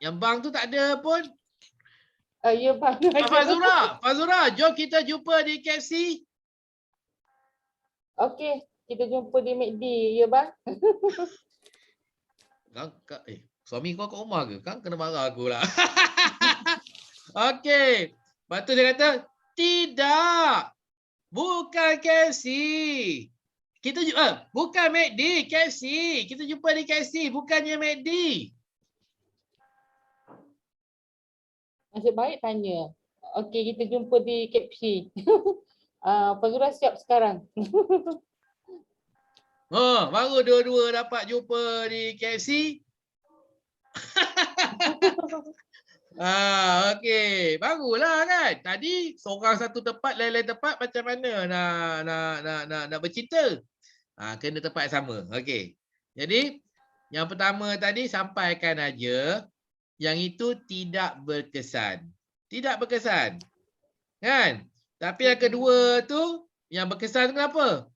Yang bang tu tak ada pun. Ya, bang. Fazura, jom kita jumpa di KFC. Okey. Kita jumpa di McD ya, bang. Suami kau kat rumah ke? Kan kena marah aku lah. Okey. Lepas tu dia kata, tidak. Bukan KFC. Bukan McD, KFC. Kita jumpa di KFC, bukannya McD. Nasib baik tanya. Okey, kita jumpa di KFC. Fazura siap sekarang. Baru dua-dua dapat jumpa di KFC. Okey, barulah kan. Tadi seorang satu tempat, lain-lain tempat, macam mana nak bercinta? Kena tempat sama. Okey. Jadi yang pertama tadi sampaikan aja yang itu tidak berkesan. Tidak berkesan. Kan? Tapi yang kedua tu yang berkesan kenapa?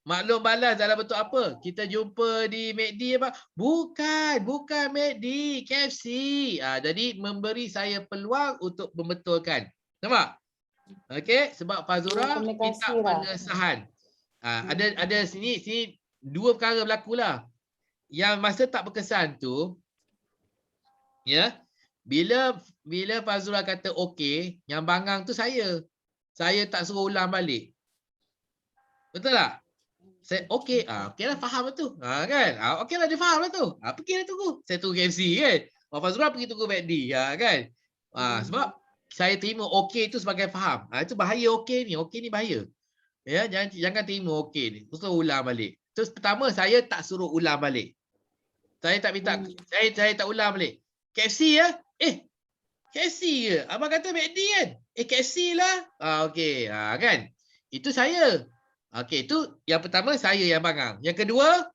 Maklum balas dalam bentuk apa? Kita jumpa di McD apa? Bukan McD, KFC. Jadi memberi saya peluang untuk membetulkan. Nampak? Okey, sebab Fazura minta pengesahan. Ada sini dua perkara berlakulah. Yang masa tak berkesan tu, ya, bila Fazura kata okey, yang bangang tu saya. Saya tak suruh ulang balik. Betul tak? Saya okey, okeylah faham lah tu. Kan? Okeylah dia faham lah tu. Pergilah tunggu. Saya tunggu KFC kan. Fazura pergi tunggu McD kan. Sebab saya terima okey tu sebagai faham. Itu bahaya okey ni. Okey ni bahaya. Ya, jangan terima okey ni. Terus ulang balik. Terus pertama saya tak suruh ulang balik. Saya tak minta saya tak ulang balik. KFC ya? KFC ke? Abang kata McD kan? KFC lah. Okey. Kan? Itu saya. Okey, itu yang pertama saya yang bangang. Yang kedua,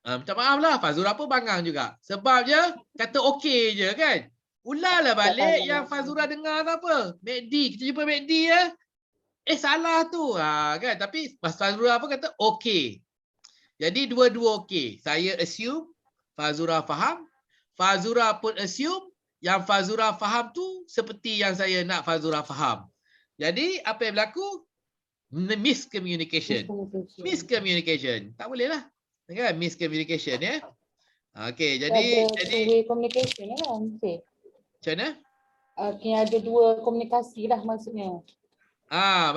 minta maaf lah, Fazura pun bangang juga. Sebabnya kata okey je kan. Ulanglah balik yang Fazura dengar tu apa. McD, kita jumpa McD ya. Salah tu. Kan? Tapi Fazura apa kata okey. Jadi dua-dua okey. Saya assume Fazura faham. Fazura pun assume yang Fazura faham tu seperti yang saya nak Fazura faham. Jadi apa yang berlaku? Miscommunication. Tak boleh lah. Kan? Miscommunication ya. Okey, jadi communication lah mesti. Macam mana? Ada dua komunikasi lah maksudnya.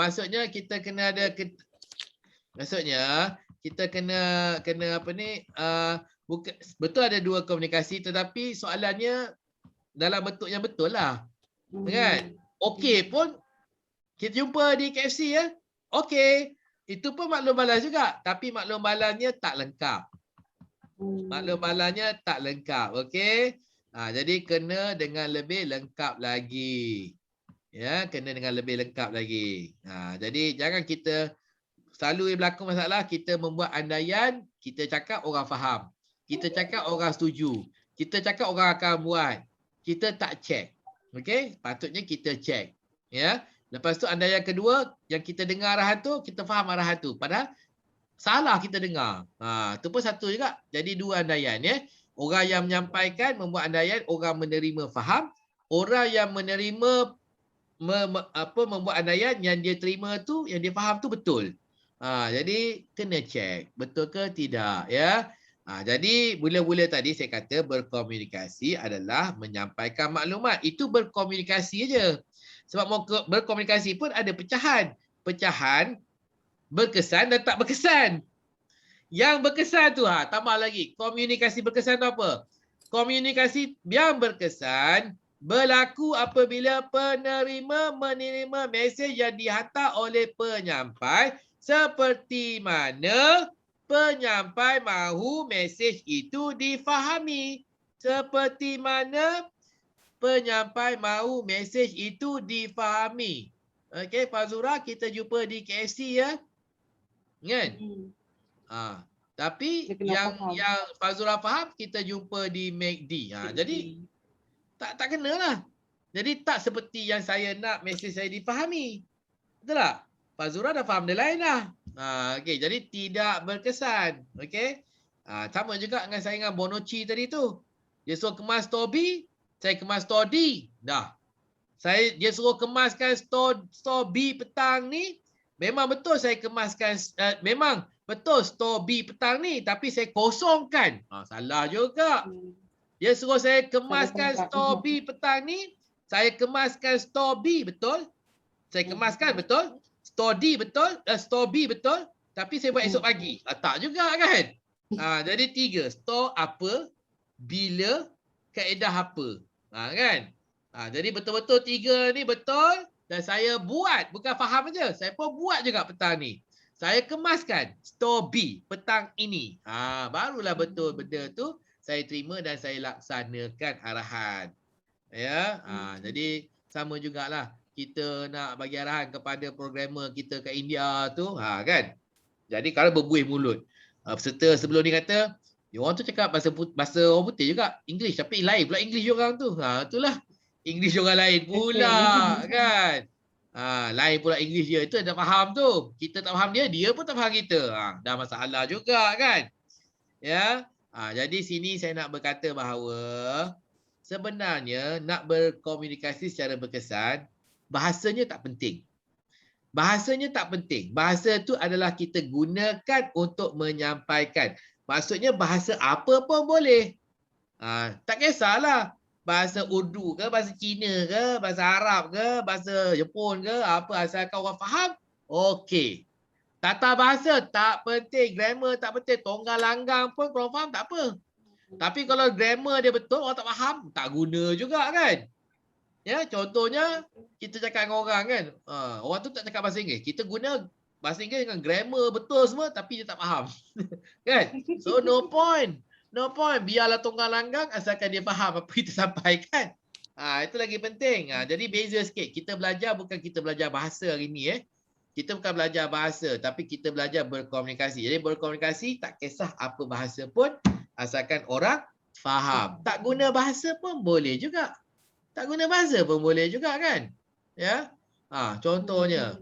Maksudnya kita kena ada kita kena apa ni? Betul ada dua komunikasi tetapi soalannya dalam bentuk yang betul lah. Kan? Okey pun kita jumpa di KFC ya. Okey. Itu pun maklum balas juga. Tapi maklum balasnya tak lengkap. Maklum balasnya tak lengkap. Okey. Jadi kena dengan lebih lengkap lagi. Ya, kena dengan lebih lengkap lagi. Jadi jangan kita selalu berlaku masalah kita membuat andaian, kita cakap orang faham. Kita cakap orang setuju. Kita cakap orang akan buat. Kita tak check. Okey? Patutnya kita check. Ya. Lepas tu andaian kedua yang kita dengar arahan tu, kita faham arahan tu. Padahal salah kita dengar. Tu pun satu juga. Jadi dua andaian ya. Orang yang menyampaikan membuat andaian, orang menerima faham. Orang yang menerima membuat andaian yang dia terima tu, yang dia faham tu betul. Jadi kena check betul ke tidak ya. Jadi mula-mula tadi saya kata berkomunikasi adalah menyampaikan maklumat. Itu berkomunikasi aja. Sebab mau berkomunikasi pun ada pecahan. Pecahan berkesan dan tak berkesan. Yang berkesan tu tambah lagi. Komunikasi berkesan tu apa? Komunikasi yang berkesan berlaku apabila penerima menerima mesej yang dihantar oleh penyampai seperti mana penyampai mahu mesej itu difahami. Seperti mana penyampai mahu mesej itu difahami. Okey, Fazura, kita jumpa di KFC ya. Kan? Tapi yang Fazura faham, kita jumpa di McD. Jadi tak kena lah. Jadi tak seperti yang saya nak mesej saya difahami. Betul tak? Fazura dah faham dia lain lah. Okey, jadi tidak berkesan. Okey. Sama juga dengan saya dengan Bonochi tadi tu. Dia suruh kemas store B, saya kemas store D. Dah. Dia suruh kemaskan store B petang ni. Memang betul saya kemaskan, memang betul store B petang ni. Tapi saya kosongkan. Salah juga. Dia suruh saya kemaskan store B petang ni. Saya kemaskan store B betul. Saya kemaskan betul. Store D betul. Store B betul. Tapi saya buat esok pagi. Tak juga kan? Jadi 3. Store apa, bila, kaedah apa. Kan? Jadi betul-betul 3 ni betul. Dan saya buat. Bukan faham aja. Saya pun buat juga petang ni. Saya kemaskan store B petang ini. Barulah betul benda tu saya terima dan saya laksanakan arahan. Ya. Jadi sama jugalah. Kita nak bagi arahan kepada programmer kita kat India tu. Kan? Jadi kalau berbuih mulut. Peserta sebelum ni kata, orang tu cakap bahasa orang putih juga. English. Tapi lain pula English orang tu. Itulah. English orang lain pula. Kan? Lain pula English dia. Itu tak faham tu. Kita tak faham dia. Dia pun tak faham kita. Dah masalah juga kan? Ya. Jadi sini saya nak berkata bahawa sebenarnya nak berkomunikasi secara berkesan, bahasanya tak penting. Bahasanya tak penting. Bahasa tu adalah kita gunakan untuk menyampaikan. Maksudnya bahasa apa pun boleh. Tak kisahlah. Bahasa Urdu ke, bahasa Cina ke, bahasa Arab ke, bahasa Jepun ke, apa asalkan orang faham, okey. Tata bahasa tak penting, grammar tak penting, tonggal langgang pun kalau faham tak apa. Tapi kalau grammar dia betul, orang tak faham, tak guna juga kan. Ya, contohnya kita cakap dengan orang kan, orang tu tak cakap bahasa Inggeris, kita guna bahasa Inggeris dengan grammar betul semua tapi dia tak faham. Kan? So no point. No point. Biarlah tonggang langgang asalkan dia faham apa kita sampaikan. Itu lagi penting. Jadi beza sikit. Kita belajar bukan kita belajar bahasa hari ni. Kita bukan belajar bahasa tapi kita belajar berkomunikasi. Jadi berkomunikasi tak kisah apa bahasa pun asalkan orang faham. Tak guna bahasa pun boleh juga. Tak guna bahasa pun boleh juga kan? Ya. Contohnya.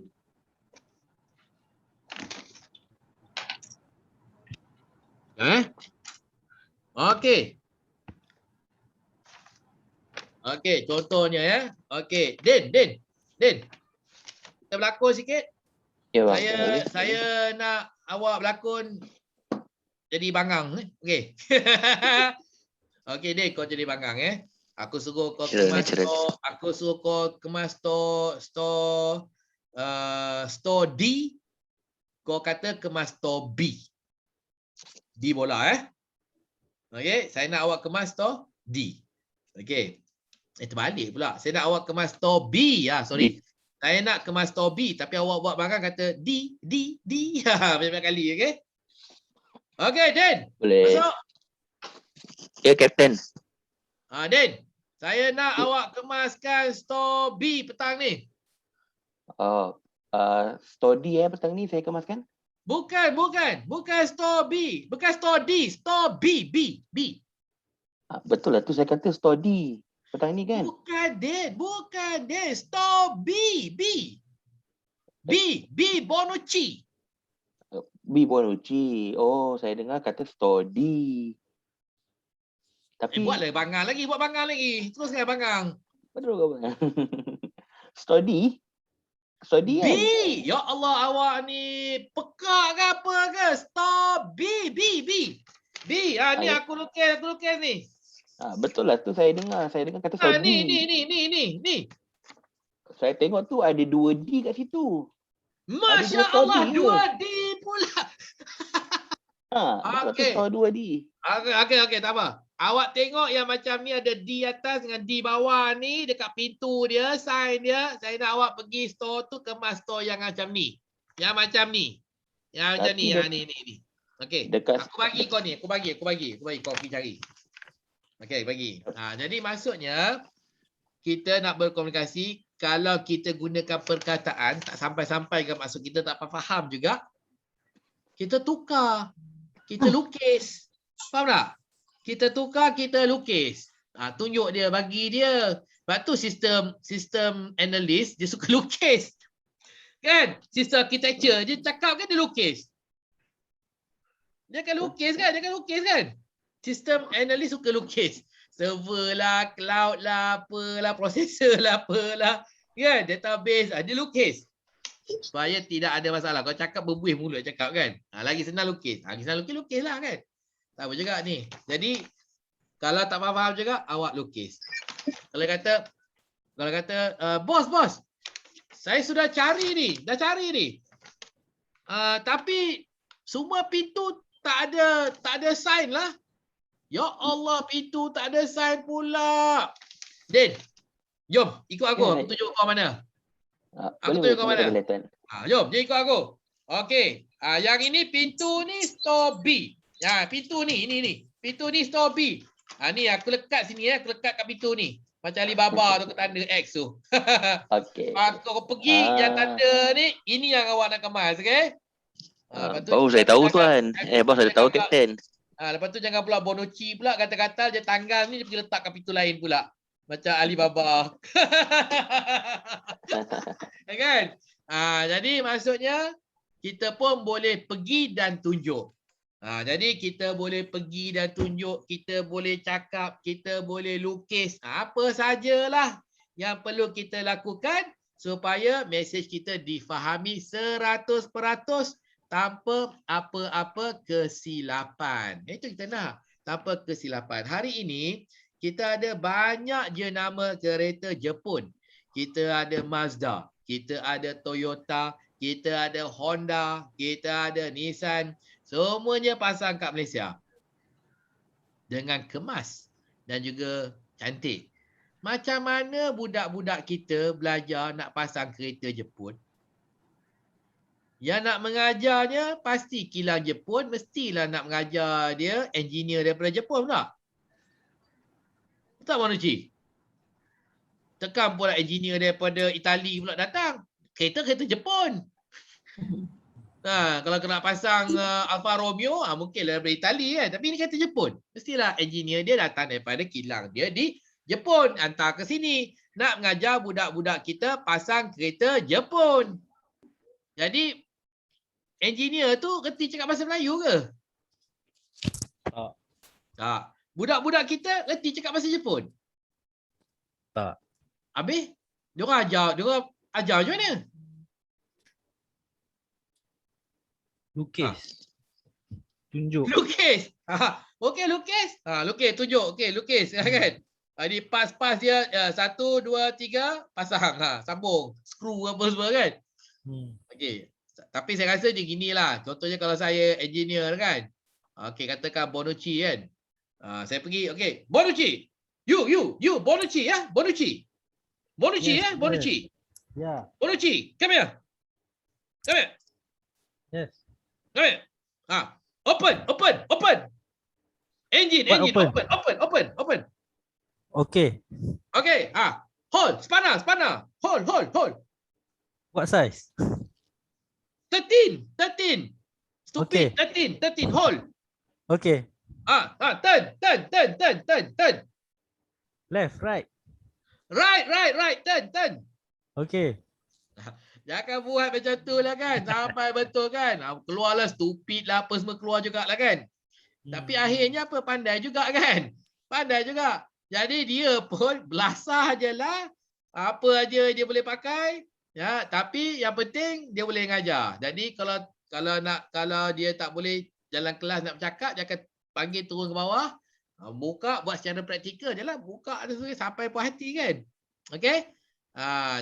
Okey. Okey, contohnya ya. Okey, Din. Kita berlakon sikit. Ya, bang. Saya nak awak berlakon jadi bangang. Okey. Okey, Din, kau jadi bangang Aku suruh kau kemas store, store D. Kau kata kemas store B. D bola Okey, saya nak awak kemas store D. Okey. Terbalik pula. Saya nak awak kemas store B. Sorry. Saya nak kemas store B tapi awak buat barang kata D. Banyak-banyak kali, okey? Okey, Den. Boleh. Masuk. Ya, Kapten. Den, saya nak Ya. awak kemaskan store B petang ni. Oh, store D petang ni saya kemaskan. Bukan store B. Bukan store D, store B. Betul lah tu saya kata store D petang ni kan. Bukan, Den. Store B. B Bonucci. B Bonucci. Oh, saya dengar kata store D. Tapi Buat bangang lagi. Teruskan bangang. betul ke bang? Store D? Store D B. kan? Ya Allah, awak ni pekak ke apa ke? Store B. B. Ni aku lukis ni. Betul lah tu saya dengar kata store D. Ni. Saya tengok tu ada 2D kat situ. Masya Ada 2 Allah, store D 2D pula. Betul tu Okey. store 2D. Okey, tak apa. Awak tengok yang macam ni ada D atas dengan D bawah ni dekat pintu dia, sign dia. Saya nak awak pergi store tu kemas store yang macam ni. Yang macam ni. Yang macam ni, ni. Okey. Dekat Aku bagi kau ni, aku bagi kau pergi cari. Okey, bagi. Jadi maksudnya kita nak berkomunikasi, kalau kita gunakan perkataan tak sampai-sampai ke maksud kita tak faham juga, kita tukar. Kita lukis. Faham tak? Kita tukar, kita lukis. Tunjuk dia, bagi dia. Sebab tu sistem analis dia suka lukis. Kan? Sistem architecture dia cakap kan dia lukis. Dia akan lukis kan? Sistem analis suka lukis. Server lah, cloud lah, apalah, processor lah, apalah. Kan? Database, dia lukis. Supaya tidak ada masalah. Kau cakap berbuih mulut cakap kan? Lagi senang lukis. Lagi senang lukis lah kan? Tak apa juga ni. Jadi, kalau tak faham juga, awak lukis. Kalau kata, bos, saya sudah cari ni. Tapi, semua pintu tak ada sign lah. Ya Allah, pintu tak ada sign pula. Den, jom, ikut aku. Aku tunjuk kau mana. Aku tunjuk kau mana. Jom, dia ikut aku. Okey. Yang ini pintu ni store B. Pintu ni. Pintu ni store B. Ni aku lekat sini aku lekat kat pintu ni. Macam Alibaba tu ke tanda X tu. Okey. Kau pergi yang tanda ni, ini yang awak nak kemas, okey? Baru saya tahu tuan. Bos ada tahu Kapten. Lepas tu jangan pula Bonucci pula kata-kata dia tanggal ni dia pergi letak kat pintu lain pula. Macam Alibaba. Kan? Jadi maksudnya kita pun boleh pergi dan tunjuk. Jadi kita boleh pergi dan tunjuk, kita boleh cakap, kita boleh lukis, apa sajalah yang perlu kita lakukan supaya mesej kita difahami 100% tanpa apa-apa kesilapan. Itu kita nak, tanpa kesilapan. Hari ini kita ada banyak je nama kereta Jepun. Kita ada Mazda, kita ada Toyota, kita ada Honda, kita ada Nissan. Semuanya pasang kat Malaysia. Dengan kemas dan juga cantik. Macam mana budak-budak kita belajar nak pasang kereta Jepun? Yang nak mengajarnya pasti kilang Jepun, mestilah nak mengajar dia engineer daripada Jepun pula. Betul Manuci? Tekan pula engineer daripada Itali pula datang. Kereta Jepun. Kalau kena pasang Alfa Romeo, mungkinlah daripada Itali kan. Tapi ini kereta Jepun. Mestilah engineer dia datang daripada kilang dia di Jepun. Hantar ke sini. Nak mengajar budak-budak kita pasang kereta Jepun. Jadi, engineer tu reti cakap bahasa Melayu ke? Tak. Budak-budak kita reti cakap bahasa Jepun? Tak. Habis, diorang ajar macam mana? Lukis. Tunjuk. Lukis. Okey, lukis. Lukis, tunjuk. Okey, lukis kan. Jadi pas dia 1, 2, 3 pasang. Sambung. Skru apa semua kan. Okey. Tapi saya rasa dia ginilah. Contohnya kalau saya engineer kan. Okey, katakan Bonucci kan. Saya pergi, okey. Bonucci. You Bonucci ya. Bonucci. Bonucci Yes, ya, Bonucci. Yeah. Bonucci, come here. Come here. Yes. Come here. Open. Engine, What engine, open? open. Okay. Okay, hold, spanner. Hold. What size? 13. Stupid, Okay. 13, hold. Okay. Turn. Left, right. Right, turn. Okay. Jangan buat macam tu lah kan, sampai betul kan. Keluarlah stupid lah, apa semua keluar jugalah kan. Tapi akhirnya apa, pandai juga kan. Jadi dia pun belasah je lah. Apa aja dia boleh pakai. Ya, tapi yang penting dia boleh mengajar. Jadi kalau dia tak boleh jalan kelas nak bercakap, dia akan panggil turun ke bawah. Buka buat secara praktikal je lah. Buka sampai puas hati kan. Okey?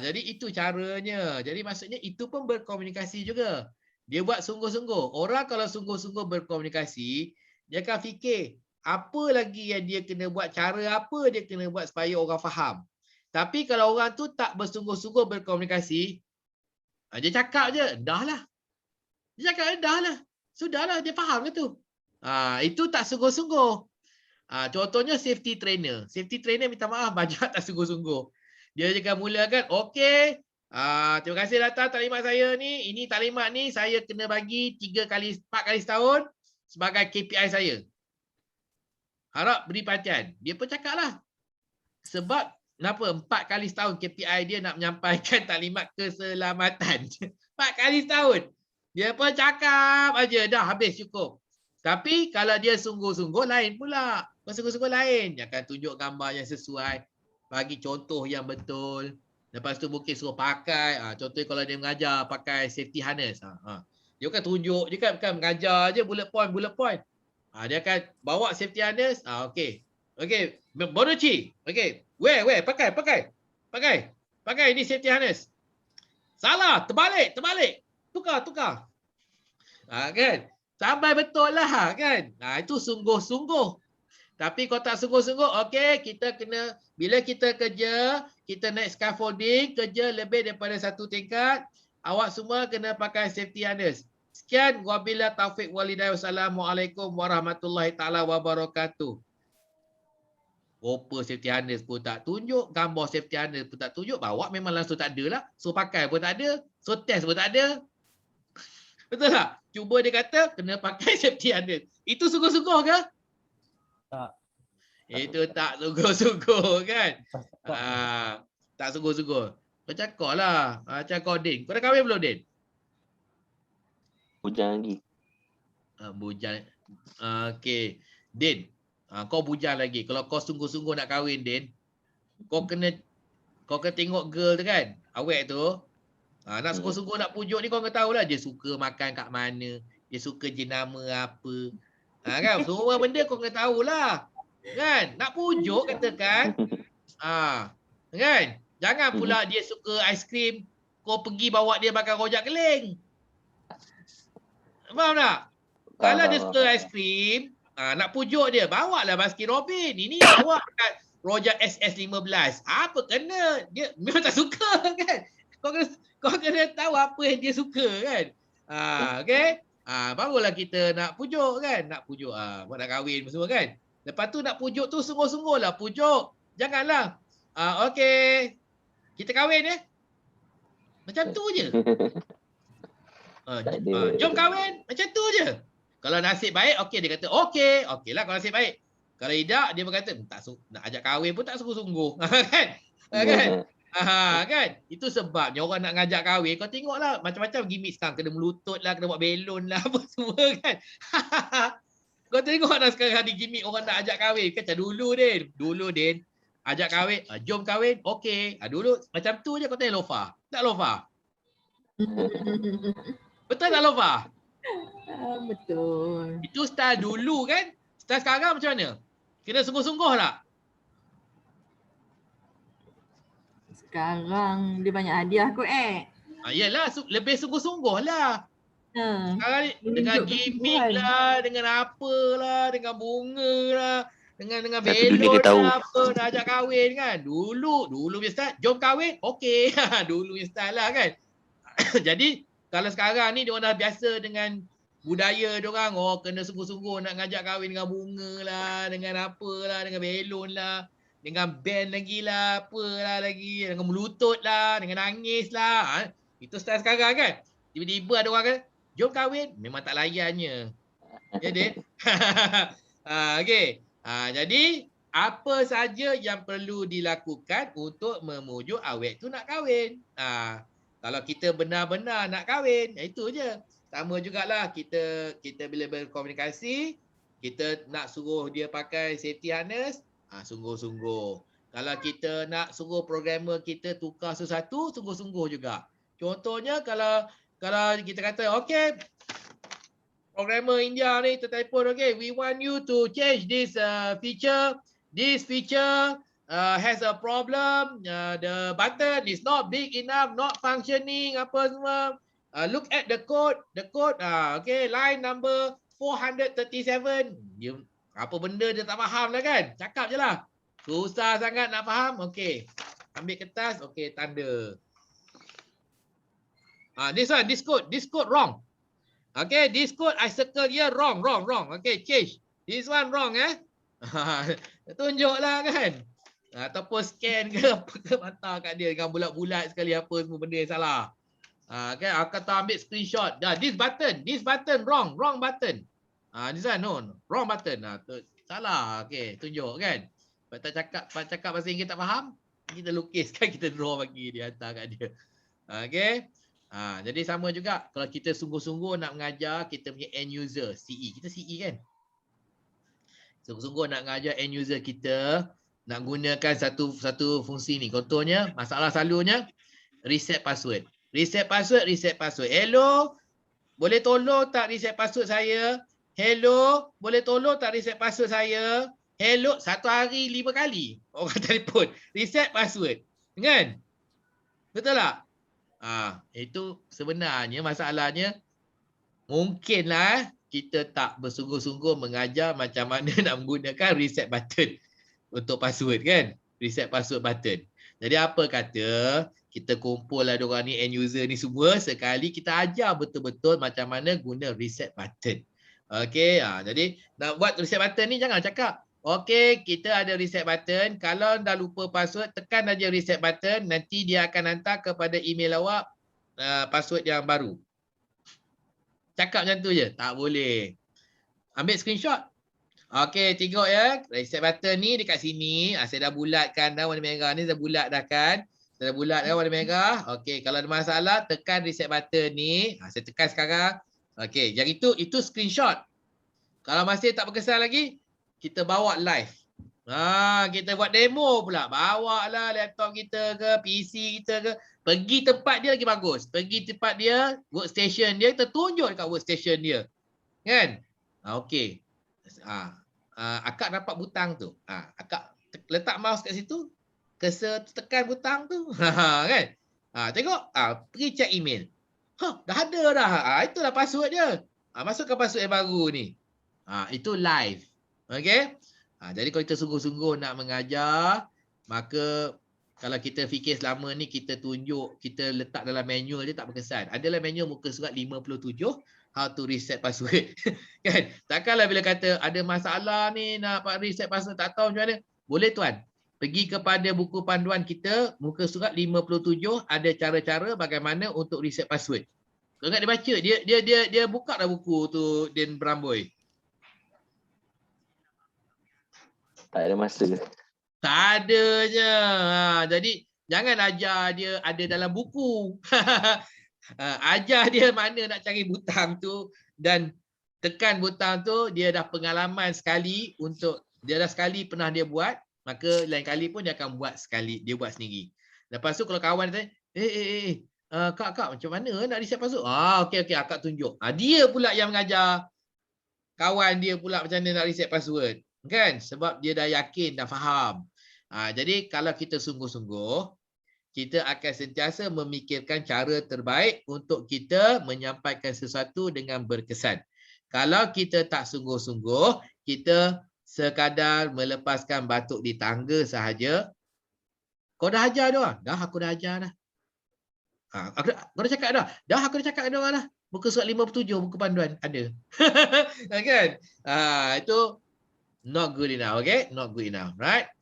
Jadi itu caranya. Jadi maksudnya itu pun berkomunikasi juga. Dia buat sungguh-sungguh. Orang kalau sungguh-sungguh berkomunikasi, dia akan fikir apa lagi yang dia kena buat, cara apa dia kena buat supaya orang faham. Tapi kalau orang tu tak bersungguh-sungguh berkomunikasi, dia cakap je, dah lah. Sudahlah, dia faham ke tu. Itu tak sungguh-sungguh. Contohnya safety trainer. Safety trainer minta maaf, banyak tak sungguh-sungguh. Dia akan mulakan, okey, terima kasih datang taklimat saya ni. Ini taklimat ni saya kena bagi 4 kali setahun sebagai KPI saya. Harap beri perhatian. Dia pun cakap lah. Sebab kenapa 4 kali setahun KPI dia nak menyampaikan taklimat keselamatan. 4 kali setahun. Dia pun cakap aja, dah habis cukup. Tapi kalau dia sungguh-sungguh lain pula. Sungguh-sungguh lain. Dia akan tunjuk gambar yang sesuai. Bagi contoh yang betul. Lepas tu mungkin suruh pakai. Contohnya kalau dia mengajar pakai safety harness. Dia akan tunjuk. Dia kan bukan mengajar je bullet point. Dia akan bawa safety harness. Okey. Bonucci. Okey. Wear. Pakai ni safety harness. Salah. Terbalik. Tukar. Kan? Sampai betul lah kan. Itu sungguh-sungguh. Tapi kalau tak sungguh-sungguh, okey, bila kita kerja, kita naik scaffolding, kerja lebih daripada 1 tingkat, awak semua kena pakai safety harness. Sekian, wabillahi taufiq walhidayah. Wassalamualaikum warahmatullahi taala wabarakatuh. Rupa safety harness pun tak tunjuk, gambar safety harness pun tak tunjuk, bawa memang langsung tak ada lah. So pakai pun tak ada, so test pun tak ada. Betul tak? Cuba dia kata kena pakai safety harness. Itu sungguh-sungguh ke? Tak. Itu tak sungguh-sungguh kan? Tak sungguh-sungguh. Macam kau lah. Macam kau, Din. Kau dah kahwin belum, Din? Bujang lagi. Bujang. Okey. Din. Kau bujang lagi. Kalau kau sungguh-sungguh nak kahwin, Din, kau kena tengok girl tu kan? Awek tu. Nak sungguh-sungguh nak pujuk ni, kau kena tahulah dia suka makan kat mana. Dia suka jenama apa. Kan? Semua benda kau kena tahulah. Kan? Nak pujuk katakan. Kan? Jangan pula dia suka aiskrim, kau pergi bawa dia makan rojak keling. Faham tak? Kalau dia suka aiskrim, nak pujuk dia, bawalah Baskin Robin. Ini bawa kat rojak SS15. Apa kena? Dia memang tak suka kan? Kau kena tahu apa yang dia suka kan? Okay? Barulah kita nak pujuk kan? Nak pujuk, buat nak kahwin semua kan? Lepas tu nak pujuk tu sungguh-sungguh lah pujuk. Janganlah, okay, kita kahwin macam tu je. Jom kahwin, macam tu je. Kalau nasib baik, okey, dia kata okey lah kalau nasib baik. Kalau tidak, dia berkata nak ajak kahwin pun tak sungguh-sungguh. Kan? Kan? Itu sebabnya orang nak ngajak kahwin, kau tengoklah macam-macam gimmick sekarang. Kena melutut lah, kena buat belon lah, apa semua kan. Kau tengok dah sekarang ada gimmick orang nak ajak kahwin. Macam dulu Din, ajak kahwin, jom kahwin, okey. Dulu macam tu je kau tanya Lofa. Tak Lofa? Betul tak Lofa? Betul. Itu style dulu kan? Style sekarang macam mana? Kena sungguh-sungguh tak? Sekarang dia banyak hadiah kot Yelah, lebih sungguh-sungguh lah. Sekarang ni dengan gimmick lah, dengan apalah, dengan bunga lah. Dengan Satu dunia belon dia tahu. lah apa nak ajak kahwin kan. Dulu punya style, jom kahwin, okey. Dulu punya style lah kan. Jadi kalau sekarang ni diorang dah biasa dengan budaya diorang, oh kena sungguh-sungguh nak ngajak kahwin dengan bunga lah, dengan apalah, dengan belon lah, dengan band lagi lah, apalah lagi, dengan melutut lah, dengan nangis lah. Itu style sekarang kan. Tiba-tiba ada orang kata, jom kahwin, memang tak layannya. Ya, Dek? Okey. Jadi apa saja yang perlu dilakukan untuk memujuk awet tu nak kahwin. Kalau kita benar-benar nak kahwin, itu je. Sama jugalah kita bila berkomunikasi, kita nak suruh dia pakai safety harness, sungguh-sungguh. Kalau kita nak suruh programmer kita tukar sesuatu, sungguh-sungguh juga. Contohnya kalau kita kata, okey, programmer India ni tertelefon, okay, we want you to change this feature. This feature has a problem. The button is not big enough, not functioning, apa semua. Look at the code. Okay, line number 437. Dia, apa benda dia tak faham lah kan? Cakap je lah. Susah sangat nak faham. Okay, ambil kertas. Okay, tanda. This code wrong. Okay, this code I circle here wrong. Okay, change. This one wrong tunjuklah kan. Ataupun scan ke apa ke mata kat dia dengan bulat-bulat sekali apa semua benda yang salah. Okay, kata ambil screenshot. This button wrong button. This one no, wrong button. Salah. Okay, tunjuk kan. Sebab tak cakap bahasa Inggeris tak faham, kita lukiskan, kita draw bagi dia, hantar kat dia. Okay. Jadi sama juga kalau kita sungguh-sungguh nak mengajar kita punya end user, CE. Kita CE kan? Sungguh-sungguh nak mengajar end user kita nak gunakan satu fungsi ni. Contohnya, masalah selalunya reset password. Reset password. Hello, boleh tolong tak reset password saya? Hello, boleh tolong tak reset password saya? Hello, satu hari 5 kali orang telefon. Reset password. Kan? Betul tak? Itu sebenarnya masalahnya mungkinlah kita tak bersungguh-sungguh mengajar macam mana nak menggunakan reset button untuk password kan, reset password button. Jadi apa kata kita kumpul lah diorang ni end user ni semua, sekali kita ajar betul-betul macam mana guna reset button. Okey, jadi nak buat reset button ni jangan cakap okey, kita ada reset button. Kalau dah lupa password, tekan aja reset button. Nanti dia akan hantar kepada email awak password yang baru. Cakap macam tu je. Tak boleh. Ambil screenshot. Okey, tengok ya. Reset button ni dekat sini. Saya dah bulatkan dah warna merah ni. Dah bulat dah kan. Saya dah bulat dah warna merah. Okey, kalau ada masalah, tekan reset button ni. Saya tekan sekarang. Okey, yang itu screenshot. Kalau masih tak berkesan lagi, kita bawa live. Kita buat demo pula. Bawa lah laptop kita ke, PC kita ke. Pergi tempat dia lagi bagus. Pergi tempat dia, workstation dia, kita tunjuk dekat workstation dia. Kan? Okey. Akak dapat butang tu. Akak letak mouse kat situ. Tekan butang tu. Kan? Tengok. Pergi check email. Dah ada dah. Itulah password dia. Masukkan password yang baru ni. Itu live. Okey? Jadi kalau kita sungguh-sungguh nak mengajar, maka kalau kita fikir selama ni kita tunjuk, kita letak dalam manual je tak berkesan. Adalah manual muka surat 57, how to reset password. Kan? Takkanlah bila kata ada masalah ni nak reset password tak tahu macam mana. Boleh tuan. Pergi kepada buku panduan kita, muka surat 57, ada cara-cara bagaimana untuk reset password. Kau ingat dia baca, dia buka dah buku tu Dan Bramboi. Tak ada masa. Tak ada je. Jadi jangan ajar dia ada dalam buku. Ajar dia mana nak cari butang tu dan tekan butang tu, dia dah pengalaman sekali untuk dia dah sekali pernah dia buat, maka lain kali pun dia akan buat sekali, dia buat sendiri. Lepas tu kalau kawan tanya, kak macam mana nak reset password? Okey akak tunjuk. Dia pula yang mengajar kawan dia pula macam mana nak reset password. Kan? Sebab dia dah yakin, dah faham. Jadi kalau kita sungguh-sungguh, kita akan sentiasa memikirkan cara terbaik untuk kita menyampaikan sesuatu dengan berkesan. Kalau kita tak sungguh-sungguh, kita sekadar melepaskan batuk di tangga sahaja. Kau dah ajar dah? Dah, aku dah ajar dah. Kau dah cakap dah? Dah, aku dah cakap dah lah. Muka surat 57, muka panduan ada. Kan? Itu not good enough, okay? Not good enough, right?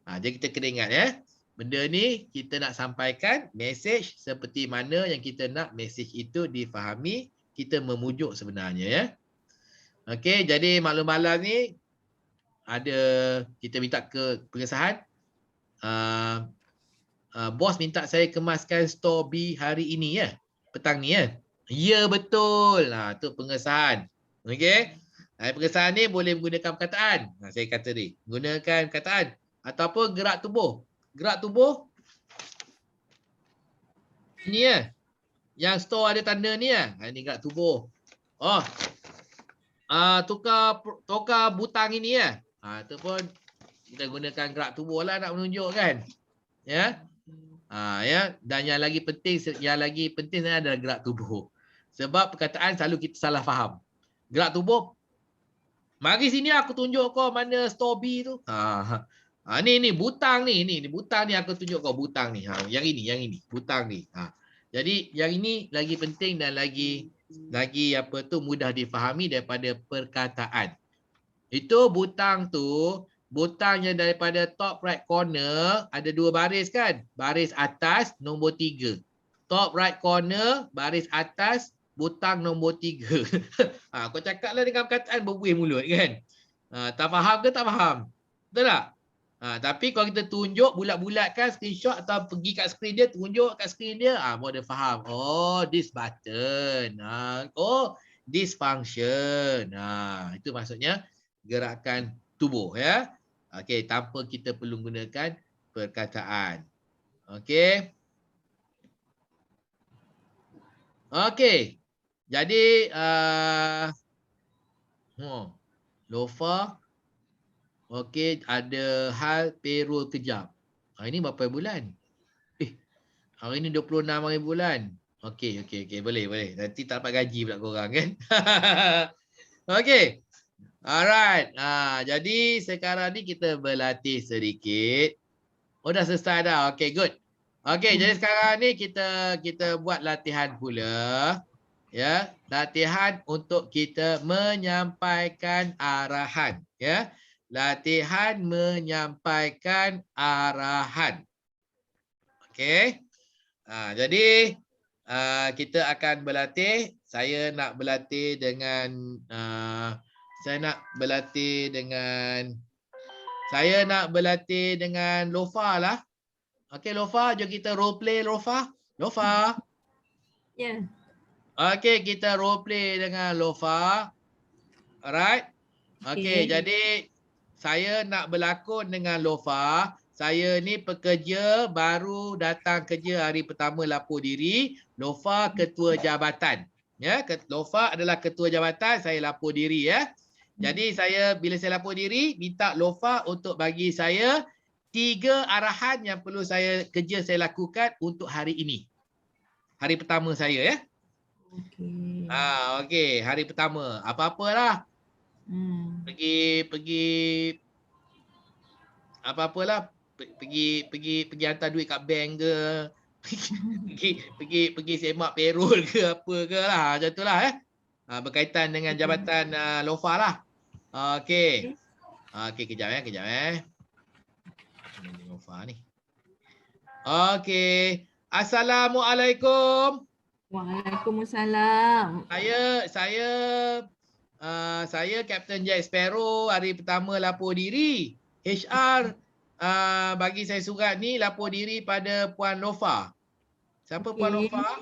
Jadi kita kena ingat ya. Benda ni kita nak sampaikan message seperti mana yang kita nak message itu difahami, kita memujuk sebenarnya ya. Okey, jadi malam-malam ni ada kita minta ke pengesahan. Bos minta saya kemaskan store B hari ini ya. Petang ni ya. Ya betul. Tu pengesahan. Okey. Pengesahan ni boleh menggunakan perkataan. Saya kata ni, gunakan perkataan ataupun gerak tubuh. Gerak tubuh ni ya. Yang store ada tanda ni ya. Ini gerak tubuh. Oh. Tukar butang ini ya. Itu pun kita gunakan gerak tubuh lah nak menunjuk kan. Ya. Ya, dan yang lagi penting adalah gerak tubuh. Sebab perkataan selalu kita salah faham. Gerak tubuh. Mari sini aku tunjuk kau mana store B tu. Ni butang ni. Ni butang ni aku tunjuk kau butang ni. Yang ini butang ni. Jadi yang ini lagi penting dan lagi mudah difahami daripada perkataan. Itu butang tu, butang yang daripada top right corner ada 2 baris kan? Baris atas nombor 3. Top right corner, baris atas, butang nombor 3. Kau cakaplah dengan perkataan berbuih mulut kan? Tak faham ke tak faham? Betul tak? Tapi kalau kita tunjuk bulat-bulatkan screenshot atau pergi kat skrin dia, tunjuk kat skrin dia, baru dia faham. Oh, this button. Oh, this function. Itu maksudnya gerakan tubuh ya. Okey, tanpa kita perlu gunakan perkataan. Okey. Okey. Jadi Lofa. Okey, ada hal payroll kejap. Ini berapa bulan? Hari ni 26 hari bulan. Okey, boleh. Nanti tak dapat gaji pula korang kan. Okey. Alright. Jadi sekarang ni kita berlatih sedikit. Oh, dah selesai dah. Okey, good. Okey, jadi sekarang ni kita buat latihan pula. Ya, latihan untuk kita menyampaikan arahan, ya. Latihan menyampaikan arahan. Okey. Jadi kita akan berlatih. Saya nak berlatih dengan Lofa lah. Okey Lofa, jom kita role play Lofa. Lofa. Ya. Okey, kita role play dengan Lofa. Alright. Okey, jadi saya nak berlakon dengan Lofa. Saya ni pekerja baru datang kerja hari pertama lapor diri. Lofa ketua jabatan. Ya, Lofa adalah ketua jabatan, saya lapor diri ya. Jadi bila saya lapor diri, minta Lofa untuk bagi saya 3 arahan yang perlu saya lakukan untuk hari ini. Hari pertama saya ya. Okey. Okey, hari pertama. Apa-apalah. Pergi apa-apalah, pergi hantar duit kat bank ke. pergi semak payroll ke apa ke lah, macam itulah berkaitan dengan jabatan Lofa lah. Okey. Okey, kejap Lofa ni. Okey. Assalamualaikum. Waalaikumsalam. Saya Captain Jack Sparrow, hari pertama lapor diri. HR bagi saya surat ni lapor diri pada Puan Lofa. Siapa Puan Lofa?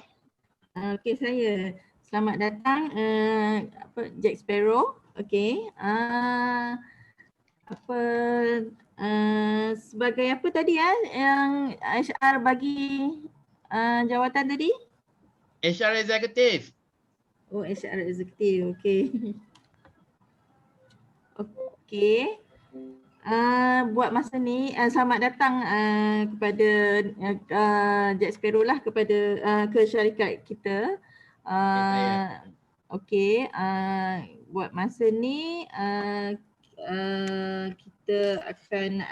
Okey, saya. Selamat datang Jack Sparrow. Okey. Sebagai apa tadi yang HR bagi jawatan tadi? HR Executive. Oh, HR Executive. Okey. Okey. Buat masa ni selamat datang kepada Jack Sparrow lah, kepada ke syarikat kita. Okey, buat masa ni kita akan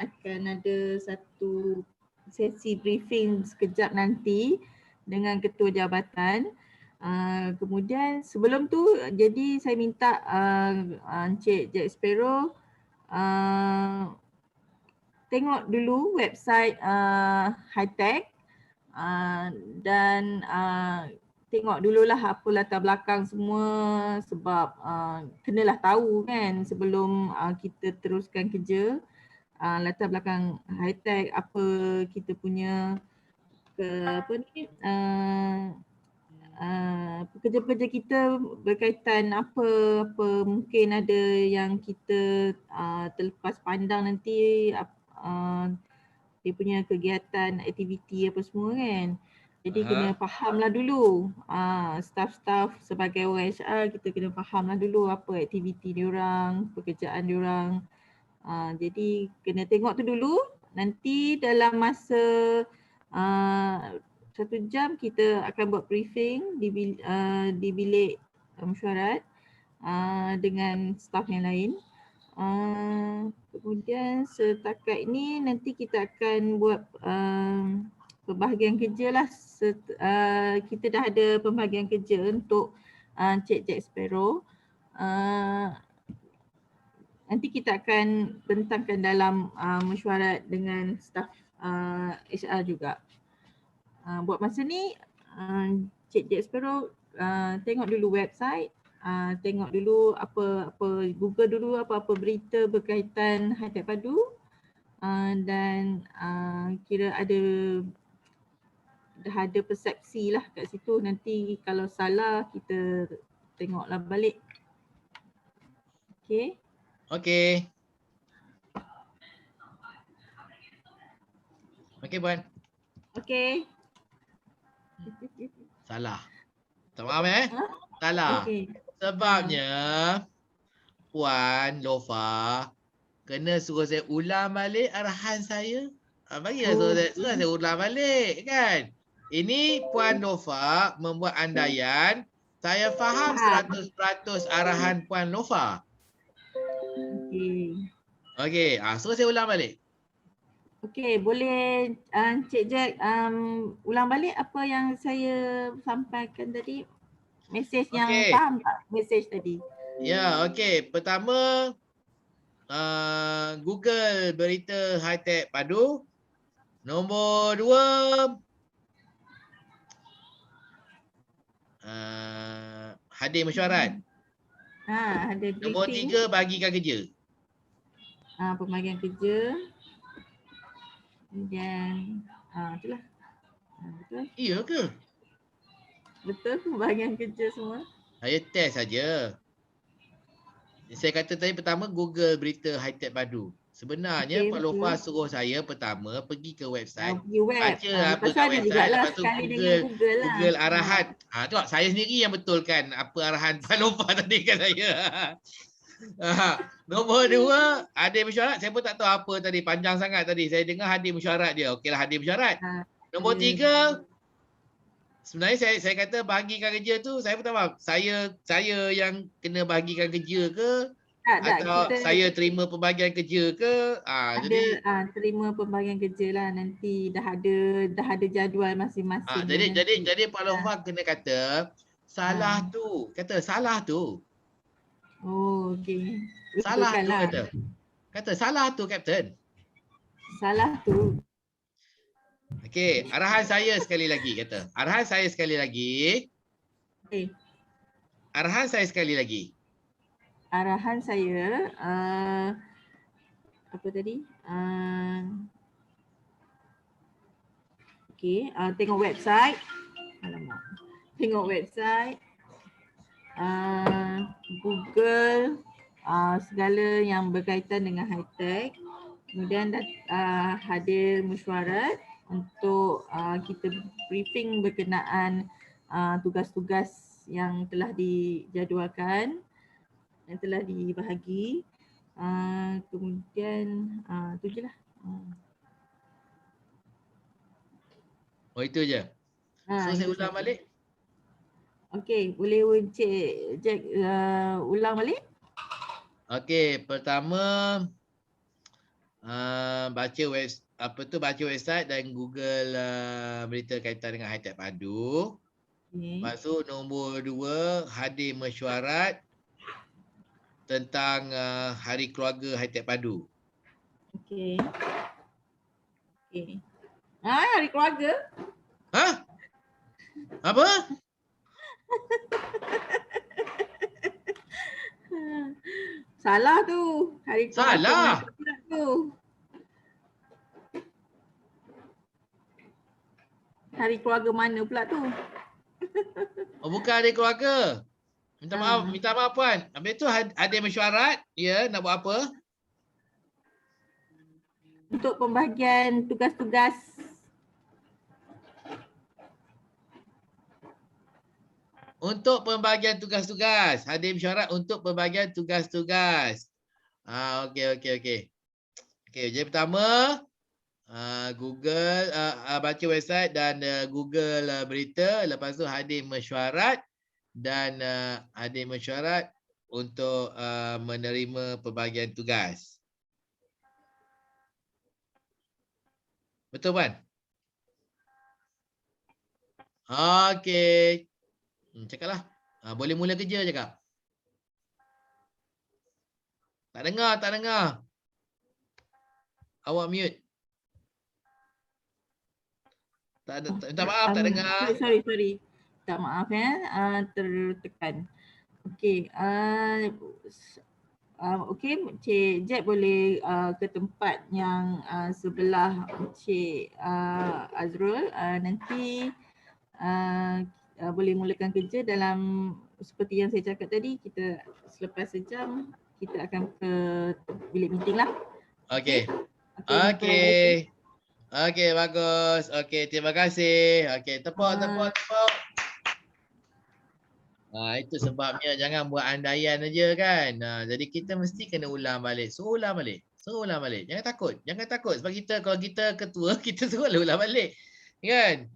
ada satu sesi briefing sekejap nanti dengan ketua jabatan. Kemudian sebelum tu, jadi saya minta Encik Jack Sparrow tengok dulu website Hitech dan tengok dululah apa latar belakang semua, sebab kenalah tahu kan sebelum kita teruskan kerja, latar belakang Hitech, apa kita punya pekerja-pekerja kita berkaitan apa mungkin ada yang kita terlepas pandang nanti, dia punya kegiatan, aktiviti apa semua kan. Jadi kena fahamlah dulu, staff-staff sebagai orang HR, kita kena fahamlah dulu apa aktiviti diorang, pekerjaan diorang. Jadi kena tengok tu dulu, nanti dalam masa 1 jam kita akan buat briefing di bilik mesyuarat dengan staf yang lain. Kemudian setakat ini nanti kita akan buat pembahagian kerja lah. Kita dah ada pembahagian kerja untuk Encik Jack Sparrow. Nanti kita akan bentangkan dalam mesyuarat dengan staf HR juga. Buat masa ni Encik Jack Sparrow tengok dulu website, tengok dulu apa Google dulu apa berita berkaitan Hitech Padu, dan kira dah ada persepsi lah kat situ. Nanti kalau salah kita tengoklah balik. Okay. Okey. Okey Puan. Okay. Salah. Tak faham Salah. Okay. Sebabnya Puan Lofa kena suruh saya ulang balik arahan saya. Bagilah suruh saya ulang balik kan. Ini Puan Lofa membuat andaian saya faham 100% arahan Puan Lofa. Okey, suruh saya ulang balik. Okey, boleh Encik Jack ulang balik apa yang saya sampaikan tadi? Mesej yang faham tak mesej tadi? Ya, okey. Pertama, Google berita Hitech Padu. Nombor 2, hadir mesyuarat. Ada Nombor briefing. 3, bagikan kerja. Pembagian kerja. Kemudian itulah. Betul. Iya ke? Betul pembagian kerja semua. Saya test saja. Saya kata tadi pertama Google berita Hitech Padu. Sebenarnya Pak Lofa suruh saya pertama pergi ke website. Baca apa kat website, lepas tu Google arahan. Tengok saya sendiri yang betulkan apa arahan Pak Lofa tadi kat saya. Nombor 2, hadir mesyuarat. Saya pun tak tahu apa tadi, panjang sangat tadi. Saya dengar hadir mesyuarat dia. Okeylah hadir mesyuarat. Nombor 3, sebenarnya saya kata bahagikan kerja tu, saya pun tak faham. Saya yang kena bahagikan kerja ke? Atau saya terima pembagian kerja ke? Jadi terima pembagian kerja lah, nanti dah ada jadual masing-masing. Jadi Pak Lofa kena kata salah tu. Kata salah tu. Oh, okey. Salah tu kata. Kata salah tu Kapten. Salah tu. Okey, arahan saya sekali lagi kata. Arahan saya sekali lagi. Okey. Arahan saya sekali lagi. Arahan saya apa tadi? Okey, tengok website. Alamak. Tengok website. Google, segala yang berkaitan dengan Hitech. Kemudian hadir mesyuarat untuk kita briefing berkenaan tugas-tugas yang telah dijadualkan, yang telah dibahagi. Kemudian tu je lah. Oh itu je. So saya ulang balik. Okey, boleh Encik Jack ulang balik? Okey, pertama baca website dan Google berita kaitan dengan High Tech Padu. Okey. Lepas tu nombor 2 hadir mesyuarat tentang Hari Keluarga High Tech Padu. Okey. Okey. Hari keluarga. Ha? Apa? Salah tu. Hari keluarga Salah. mana pula tu? Hari keluarga mana pula tu? Oh, bukan Hari Keluarga. Minta maaf puan. Habis tu hadir mesyuarat, ya, nak buat apa? Untuk pembahagian tugas-tugas. Untuk pembagian tugas-tugas. Hadir mesyuarat untuk pembagian tugas-tugas. Okey. Okey, jadi pertama Google baca website dan Google berita, lepas tu hadir mesyuarat dan hadir mesyuarat untuk menerima pembagian tugas. Betul puan? Okey. Cakaplah. Boleh mula kerja cakap. Tak dengar. Awak mute. Minta maaf, tak dengar. Sorry. Tak maaf tertekan. Okey. Okey, Cik Jack boleh ke tempat yang sebelah Cik Azrul. Nanti boleh mulakan kerja dalam seperti yang saya cakap tadi, kita selepas sejam kita akan ke bilik meeting lah. Okey. Okey. Okey, bagus. Okey, terima kasih. Okey, tepuk. Itu sebabnya jangan buat andaian aja kan. Jadi kita mesti kena ulang balik. Suruh ulang balik. Jangan takut. Sebab kalau kita ketua, kita suruh ulang balik. Kan?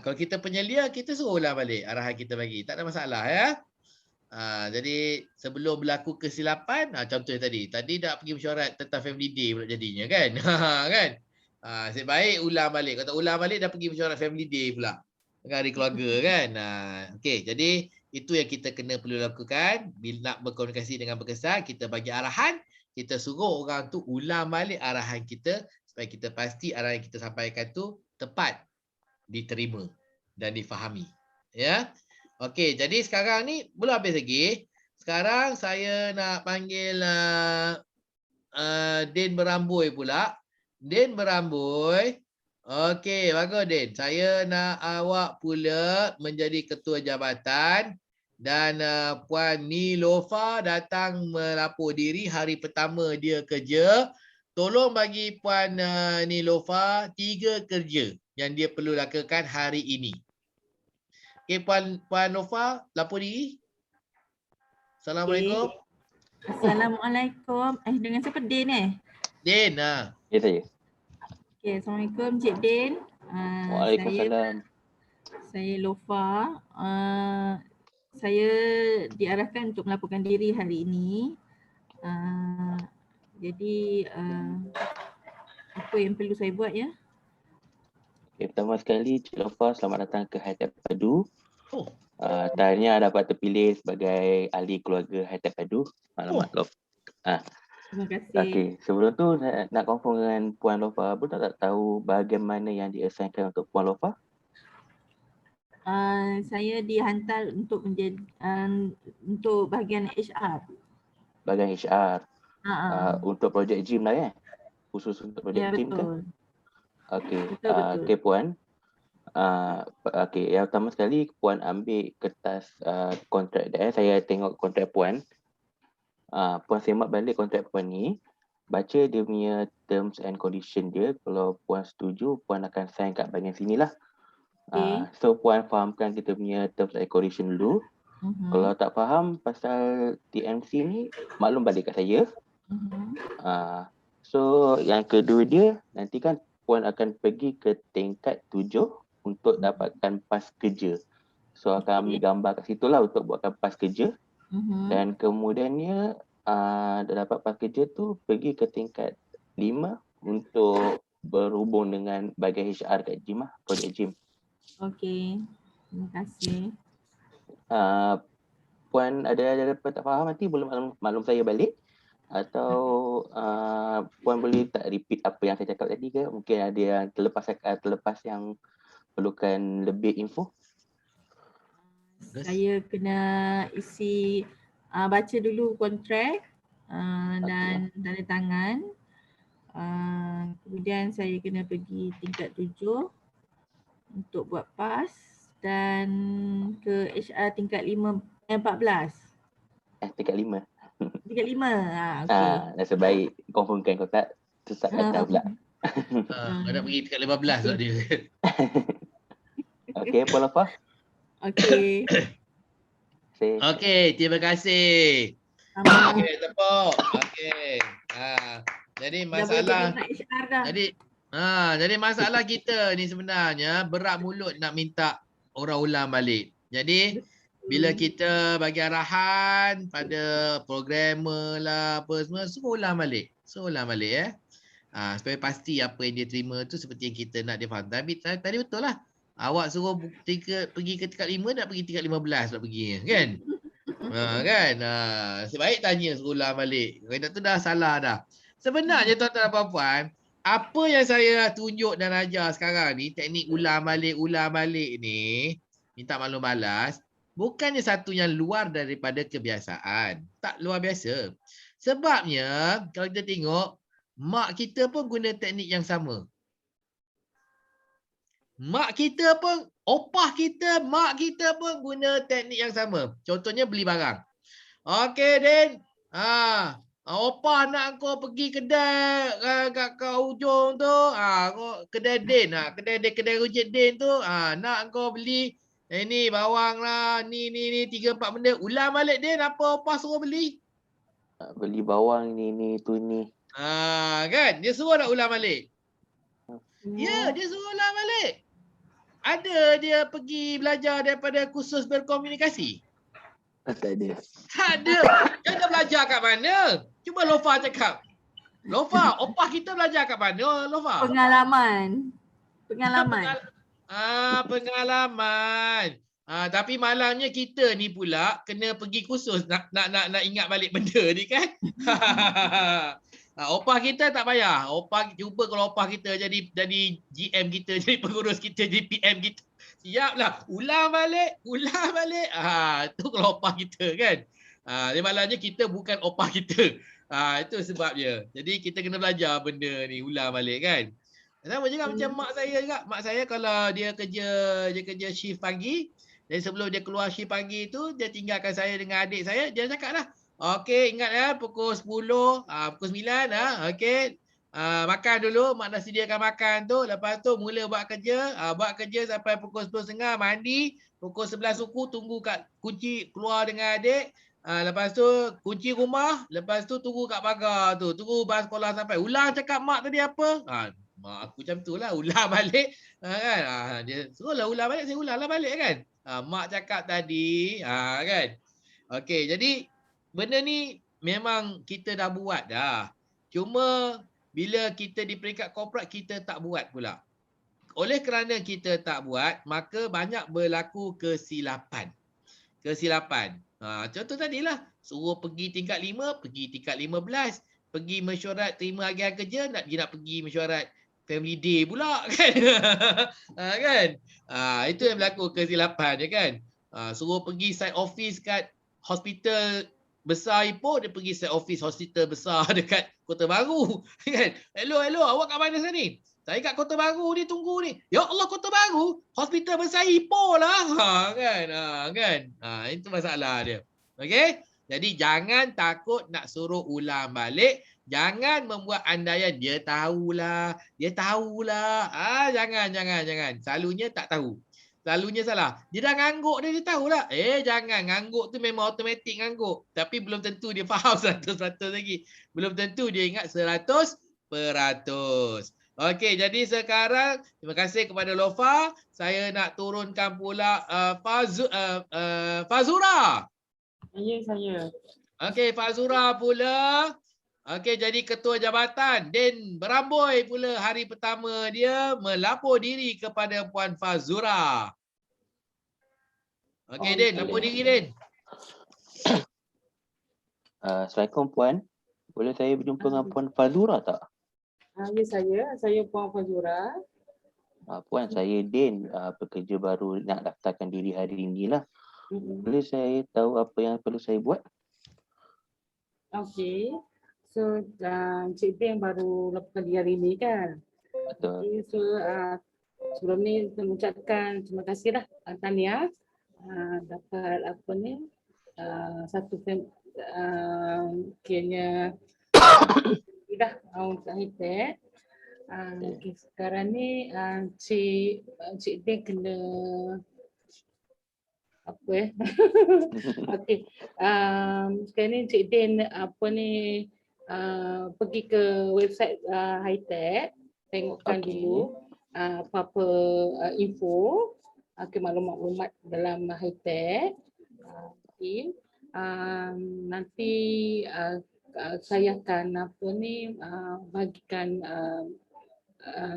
Kalau kita penyelia, kita suruh ulang balik arahan kita bagi. Tak ada masalah ya. Jadi sebelum berlaku kesilapan, contoh tadi nak pergi mesyuarat tentang family day pula jadinya kan. Kan? Nasib baik ulang balik. Kalau tak ulang balik dah pergi mesyuarat family day pula. Dengan hari keluarga kan. Okey, jadi itu yang kita perlu lakukan. Bila nak berkomunikasi dengan berkesan, kita bagi arahan, kita suruh orang tu ulang balik arahan kita supaya kita pasti arahan yang kita sampaikan tu tepat diterima dan difahami. Ya. Okey, jadi sekarang ni belum habis lagi. Sekarang saya nak panggil Din Beramboi pula. Din Beramboi. Okey, bagus Din. Saya nak awak pula menjadi ketua jabatan dan Puan Nilofa datang melapor diri hari pertama dia kerja. Tolong bagi Puan Nilofa 3 kerja yang dia perlu lakukan hari ini. Okey, Puan Nova, lapor diri. Assalamualaikum. Assalamualaikum. Dengan siapa Din Din, Ya saya. Okey, Assalamualaikum Cik Din. Waalaikumsalam. Saya Lofa. Saya diarahkan untuk melaporkan diri hari ini. Jadi apa yang perlu saya buat ya? Okay, pertama sekali, Cik Lofa, selamat datang ke High Tech Padu. Oh. Tahniah dapat terpilih sebagai ahli keluarga High Tech Padu. Alamat Lofa. Terima kasih. Okey, sebelum tu nak confirm dengan Puan Lofa, betul tak tahu bahagian mana yang di-assignkan untuk Puan Lofa? Saya dihantar untuk menjadi untuk bahagian HR. Bahagian HR. Untuk projek gym lah Khusus untuk projek gym ke? Okey. Okey Puan. Okey, yang pertama sekali Puan ambil kertas kontrak dia. Saya tengok kontrak Puan. Puan semak balik kontrak Puan ni. Baca dia punya terms and condition dia. Kalau Puan setuju, Puan akan sign kat bahagian sini lah. So Puan fahamkan kita punya terms and condition dulu. Kalau tak faham pasal TMC ni, maklum balik kat saya. So yang kedua dia, nanti kan Puan akan pergi ke tingkat 7 untuk dapatkan pas kerja. So akan ambil gambar kat situ lah untuk buatkan pas kerja. Dan kemudiannya dapat pakerja tu pergi ke tingkat 5 untuk berhubung dengan bahagian HR kat GYM lah, projek GYM. Okey. Terima kasih. Puan ada apa tak faham nanti boleh maklum saya balik atau Puan boleh tak repeat apa yang saya cakap tadi ke? Mungkin ada yang terlepas yang perlukan lebih info. Saya kena isi baca dulu kontrak dan tanda tangan. Kemudian saya kena pergi tingkat 7 untuk buat PAS dan ke HR tingkat 14. Tingkat 5. Tingkat 5. Okey. Nasib baik confirmkan kau tak sesat kata pula. Nak pergi tingkat 15 lah dia. Okey, Puan Lofa. Okey. Okey, terima kasih. Okey, tepuk. Okey. Jadi masalah jadi masalah kita ni sebenarnya berat mulut nak minta orang ulang balik. Jadi bila kita bagi arahan pada programmer lah apa semua ulang balik. Ulang balik supaya pasti apa yang dia terima tu seperti yang kita nak dia faham. Tapi tadi betul lah. Awak suruh pergi ke tingkat 5 nak pergi tingkat 15 nak pergi kan? Kan? Sebaik tanya suruh ulang balik. Kalau tu dah salah dah. Sebenarnya tuan-tuan dan puan-puan, apa yang saya tunjuk dan ajar sekarang ni, teknik ulang balik ni, minta maklum balas, bukannya satu yang luar daripada kebiasaan. Tak luar biasa. Sebabnya, kalau kita tengok, mak kita pun guna teknik yang sama. Mak kita pun, opah kita, mak kita pun guna teknik yang sama. Contohnya beli barang. Okey, Din. Opah nak kau pergi kedai kat hujung tu. Kedai Din. Kedai rujak Din tu. Nak kau beli ini bawang lah. Ni 3-4 benda. Ulang balik Din. Apa opah suruh beli? Beli bawang ni tu ni. Kan? Dia suruh nak ulang balik. Ya, dia suruh ulang balik. Ada dia pergi belajar daripada kursus berkomunikasi? Tak ada. Tak ada. Dia belajar kat mana? Cuba Lofa cakap. Lofa, opah kita belajar kat mana, Lofa? Pengalaman. Pengalaman. Tapi malangnya kita ni pula kena pergi kursus nak ingat balik benda ni kan? Opah kita tak payah. Opah cuba kalau opah kita jadi GM kita, jadi pengurus kita, jadi PM kita. Siaplah. Ulang balik. Tu kalau opah kita kan. Dia malangnya kita bukan opah kita. Itu sebabnya. Jadi kita kena belajar benda ni ulang balik kan. Sama juga macam mak saya juga. Mak saya kalau dia kerja shift pagi, dan sebelum dia keluar shift pagi tu, dia tinggalkan saya dengan adik saya, dia cakap lah, okey, ingat ya pukul 10, pukul 9 okey. Makan dulu, mak dah sediakan makan tu. Lepas tu mula buat kerja sampai pukul 10.30 mandi, pukul 11 suku tunggu kat kunci keluar dengan adik. Lepas tu kunci rumah, lepas tu tunggu kat pagar tu, tunggu bas sekolah sampai. Ulang cakap mak tadi apa? Mak aku macam tu lah, ulang balik kan. Dia suruhlah ulang balik, saya ulanglah balik kan. Mak cakap tadi kan. Okey, jadi benda ni memang kita dah buat dah. Cuma bila kita di peringkat korporat kita tak buat pula. Oleh kerana kita tak buat, maka banyak berlaku kesilapan. Contoh tadilah, suruh pergi tingkat 5, pergi tingkat 15. Pergi mesyuarat terima agihan kerja, nak pergi mesyuarat family day pula kan. Kan? Itu yang berlaku kesilapan je kan. Suruh pergi site office kat hospital besar Ipoh, dia pergi site office hospital besar dekat Kota Baru kan. Hello, awak kat mana sana ni? Saya kat Kota Baru ni, tunggu ni. Ya Allah, Kota Baru? Hospital besar Ipoh lah. Kan? Itu masalah dia. Okey? Jadi jangan takut nak suruh ulang balik. Jangan membuat andaian dia tahulah. Jangan. Selalunya tak tahu. Selalunya salah. Dia dah ngangguk dia tahulah. Jangan. Ngangguk tu memang automatik ngangguk. Tapi belum tentu dia faham 100% lagi. Belum tentu dia ingat 100%. Okey, jadi sekarang terima kasih kepada Lofa. Saya nak turunkan pula Fazura. Saya. Okey, Fazura pula. Okey, jadi ketua jabatan. Din Beramboi pula hari pertama dia melapor diri kepada Puan Fazura. Okey, Din, lapor diri, Din. Assalamualaikum Puan. Boleh saya berjumpa dengan Puan Fazura tak? Ya, saya Puan Fazura. Puan, saya Din, pekerja baru nak daftarkan diri hari ini lah. Boleh saya tahu apa yang perlu saya buat? Okey. So, Cik Din baru laporkan diri hari ini kan? Betul. Okay, so sebelum ni saya mengucapkan terima kasih lah tahniah dapat apa ni satu kiranya dah untuk high-tech. Okay, sekarang ni Cik Din kena apa okey. Sekarang ni Cik Din apa ni pergi ke website high-tech, tengokkan dulu apa-apa info, maklumat-maklumat dalam high-tech. Okay. Nanti saya akan apa ni bagikan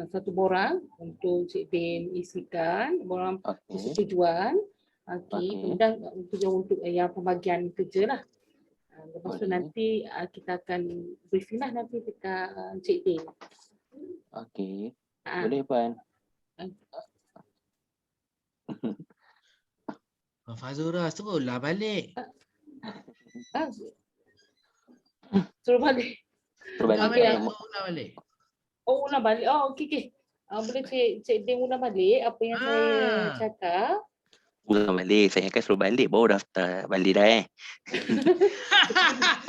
satu borang untuk Cik Din isikan, borang persetujuan. Kemudian untuk yang pembagian kerja lah. Lepas tu nanti kita akan briefing lah nanti dekat Cik Din. Okey. Boleh Puan. Fazura suruhlah balik. Suruh balik. Ulang balik. Oh, ulang balik. Oh, okey. Boleh Cik Din ulang balik apa yang saya cakap. Ulang balik, saya akan suruh balik baru daftar balik dah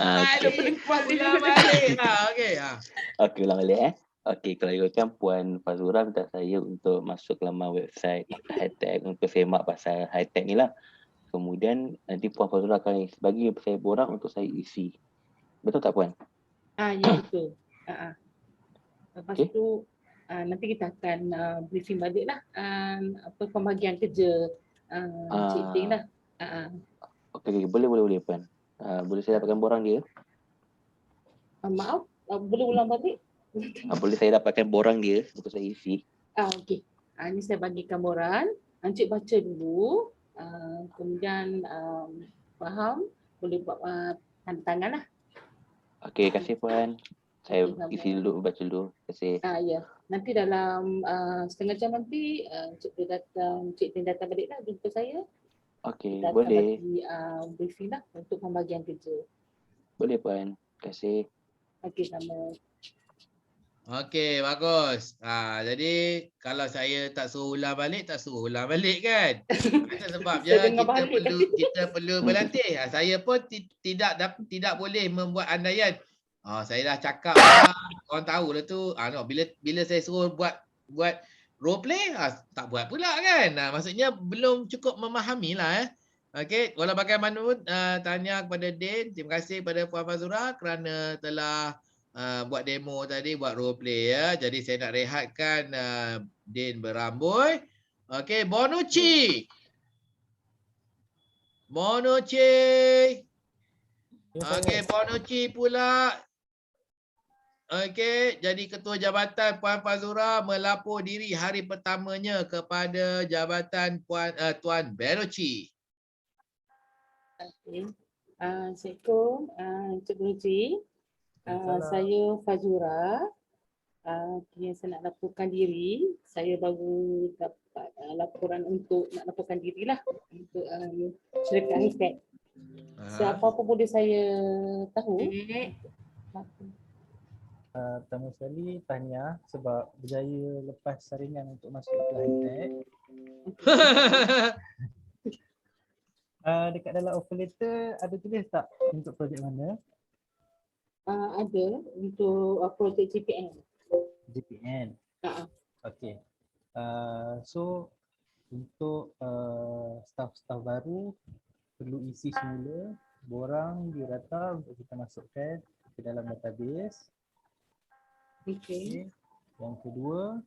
Ulang balik lah. Okey, ulang balik Okey, kalau ikutkan Puan Fazura minta saya untuk masuk ke laman website high-tech untuk semak pasal high-tech ni lah. Kemudian nanti Puan Fazura akan bagi saya borang untuk saya isi. Betul tak Puan? Ya betul. Lepas tu nanti kita akan briefing balik lah apa pembagian kerja Cik Din lah. Okey, boleh Puan. Boleh saya dapatkan borang dia? Maaf, boleh ulang balik? Boleh saya dapatkan borang dia untuk saya isi? Okey. Ini saya bagikan borang. Encik baca dulu. Kemudian faham, boleh buat tanda tangan lah. Okey, terima kasih Puan. Saya isi dulu, baca dulu. Terima kasih. Ya. Nanti dalam setengah jam nanti Cik Din datang balik lah jumpa saya. Okey, boleh. Bagi briefing lah untuk pembagian kerja. Boleh Puan. Terima kasih. Okey, sama. Okey, bagus. Jadi kalau saya tak suruh ulang balik kan? Itu sebabnya kita perlu berlatih. Saya pun tidak boleh membuat andaian. Saya dah cakap orang tahu lah tu. Bila saya suruh buat role play, tak buat pula kan? Maksudnya belum cukup memahami lah. Okey, walau bagaimanapun tanya kepada Din, terima kasih kepada Puan Fazura kerana telah buat demo tadi, buat role play ya. Jadi saya nak rehatkan Din Beramboi. Okey, Bonucci. Okey, Bonucci pula. Okey, jadi ketua jabatan Puan Fazura melapor diri hari pertamanya kepada jabatan Tuan Bonucci. Okey. Assalamualaikum Encik Bonucci. Saya Fazura. Yang saya nak laporkan diri. Saya baru dapat laporan untuk nak laporkan dirilah untuk syarikat high-tech. Siapa-apa boleh saya tahu? Pertama sekali tahniah sebab berjaya lepas saringan untuk masuk ke high-tech. Dekat dalam offer letter ada tulis tak untuk projek mana? Ada untuk projek JPN. JPN. Okey. So untuk staff-staff baru perlu isi semula borang biodata untuk kita masukkan ke dalam database. Okey. Yang kedua,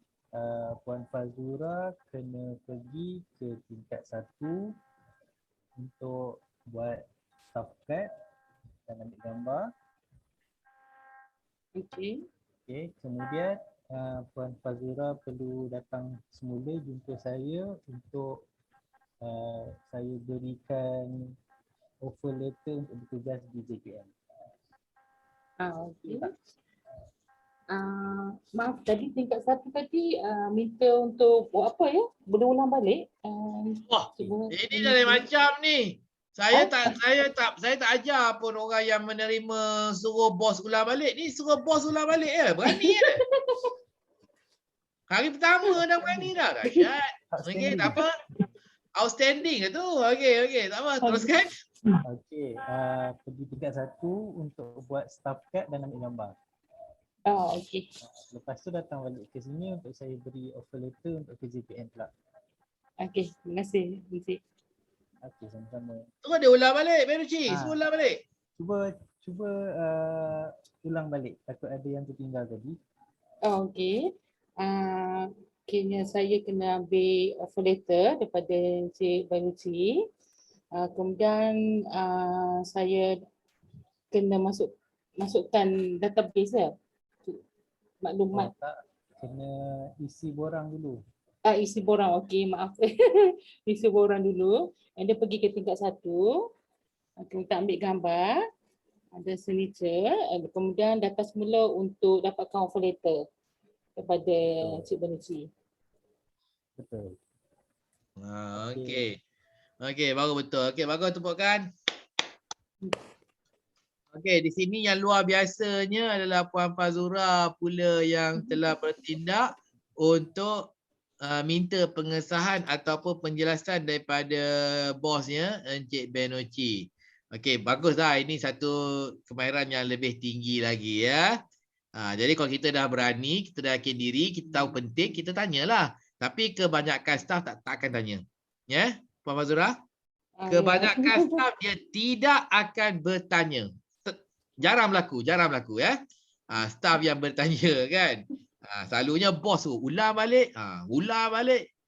Puan Fazura kena pergi ke tingkat 1 untuk buat staff card dan ambil gambar. Okey. Okey, kemudian Puan Fazura perlu datang semula jumpa saya untuk saya berikan offer letter untuk bertugas di JPM. Okey. Maaf, tadi tingkat 1 tadi minta untuk buat apa ya? Boleh ulang balik? Wah, Cuba ini dah lain macam ni. Saya tak ajar pun orang yang menerima suruh bos ulang balik. Ni suruh bos ulang balik ya. Berani ya. Hari pertama dah berani dah. Dahsyat. Okey, tak apa. Outstanding ke tu. Okey, tak apa. Teruskan. Okey, pergi tingkat 1 untuk buat staff card dan ambil gambar. Okey. Lepas tu datang balik ke sini untuk saya beri offer letter untuk ke JPM pula. Okey, terima kasih. Okey, sama-sama. Terus dia ulang balik, Benucci. Suruh ulang balik. Cuba ulang balik. Takut ada yang tertinggal tadi. Okey. Kena saya kena ambil offer letter daripada Encik Banucci. Kemudian saya kena masukkan database lah. Maklumat. Tak, kena isi borang dulu. Isi borang, okey, maaf. Isi borang dulu. And dia pergi ke tingkat 1. Kita ambil gambar. Ada signature. Kemudian data semula untuk dapatkan offer letter kepada Cik Banucci. Betul. Okey. Okey, baru betul. Okey, bagus tepukan. Okey, di sini yang luar biasanya adalah Puan Fazura pula yang telah bertindak untuk minta pengesahan ataupun penjelasan daripada bosnya Encik Banucci. Okey, baguslah. Ini satu kemahiran yang lebih tinggi lagi ya. Jadi kalau kita dah berani, kita dah yakin diri, kita tahu penting, kita tanyalah. Tapi kebanyakan staf tak akan tanya. Ya, Puan Fazura? Kebanyakan staf dia tidak akan bertanya. Jarang berlaku ya. Staf yang bertanya kan. Selalunya bos tu ulang balik.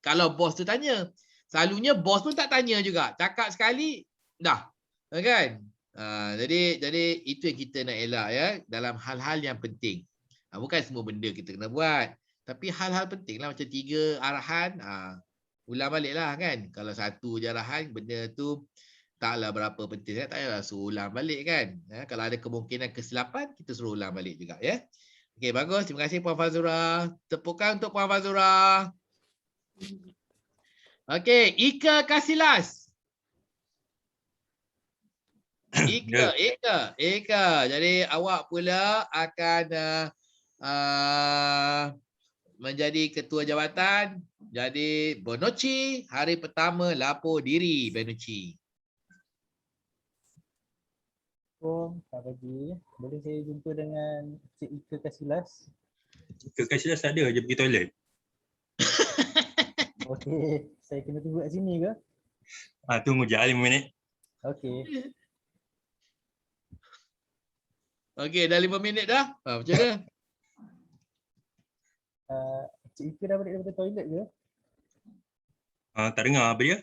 Kalau bos tu tanya. Selalunya bos pun tak tanya juga. Cakap sekali, dah. Kan? Jadi itu yang kita nak elak ya. Dalam hal-hal yang penting. Bukan semua benda kita kena buat. Tapi hal-hal penting lah. Macam 3 arahan. Ulang balik lah kan. Kalau 1 je arahan, benda tu taklah berapa penting. Saya tak payahlah suruh ulang balik kan. Kalau ada kemungkinan kesilapan, kita suruh ulang balik juga ya. Okey, bagus. Terima kasih Puan Fazura. Tepukan untuk Puan Fazura. Okey, Ika Kasilas. Ika. Jadi awak pula akan menjadi ketua jawatan. Jadi Banucci, hari pertama lapor diri Banucci. Tak pagi. Boleh saya jumpa dengan Cik Ika Kasilas? Ika Kasilas ada je pergi toilet. Okey, saya kena tunggu kat sini ke? Tunggu je 5 minit. Okey. Okey, dah 5 minit dah. Macam mana? Cik Ika dah balik daripada toilet ke? Tak dengar apa dia?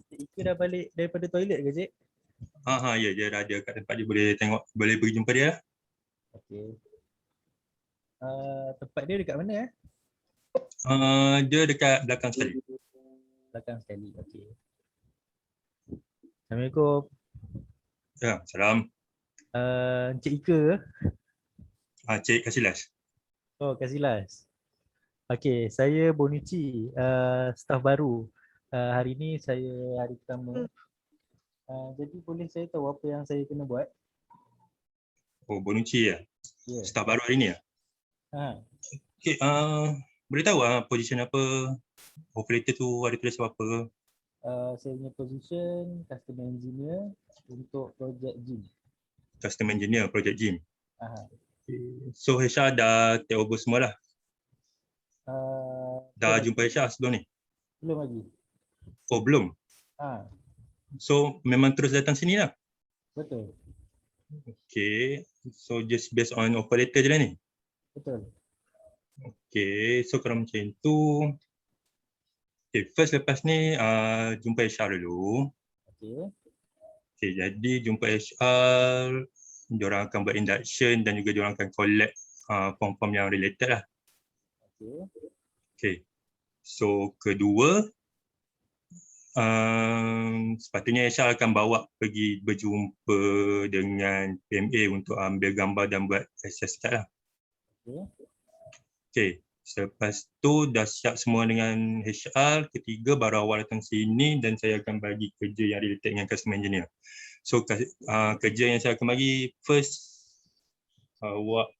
Cik Ika dah balik daripada toilet ke, Cik? Ya, dia dah ada kat tempat dia, boleh tengok, boleh pergi jumpa dia. Okey. Tempat dia dekat mana Dia dekat belakang sekali. Belakang sekali. Okey. Assalamualaikum. Ya, salam. Cik Ika ke? Cik Kasilas. Oh, Kasilas. Okey, saya Banucci, staf baru. Hari ni saya hari pertama. Jadi boleh saya tahu apa yang saya kena buat? Oh, Banucci ya? Ya. Staf baru hari ni ya? Okey, boleh tahu position apa? Operator tu ada tulis apa? Saya punya position customer engineer untuk project gym. Customer engineer project gym. Okay. So HR dah take over semua lah? Dah jumpa HR sebelum ni? Belum lagi. Oh, belum? So memang terus datang sini lah? Betul. Okay, so just based on offer letter je lah ni? Betul. Okay, so kalau macam tu, okay, first lepas ni jumpa HR dulu. Okay. Okay, jadi jumpa HR, diorang akan buat induction dan juga diorang akan collect form-form yang related lah. Okay. So kedua, sepatutnya HR akan bawa pergi berjumpa dengan PMA untuk ambil gambar dan buat access card lah. Okay. Selepas tu dah siap semua dengan HR, ketiga baru awal datang sini dan saya akan bagi kerja yang related dengan customer engineer. So kerja yang saya akan bagi, first awak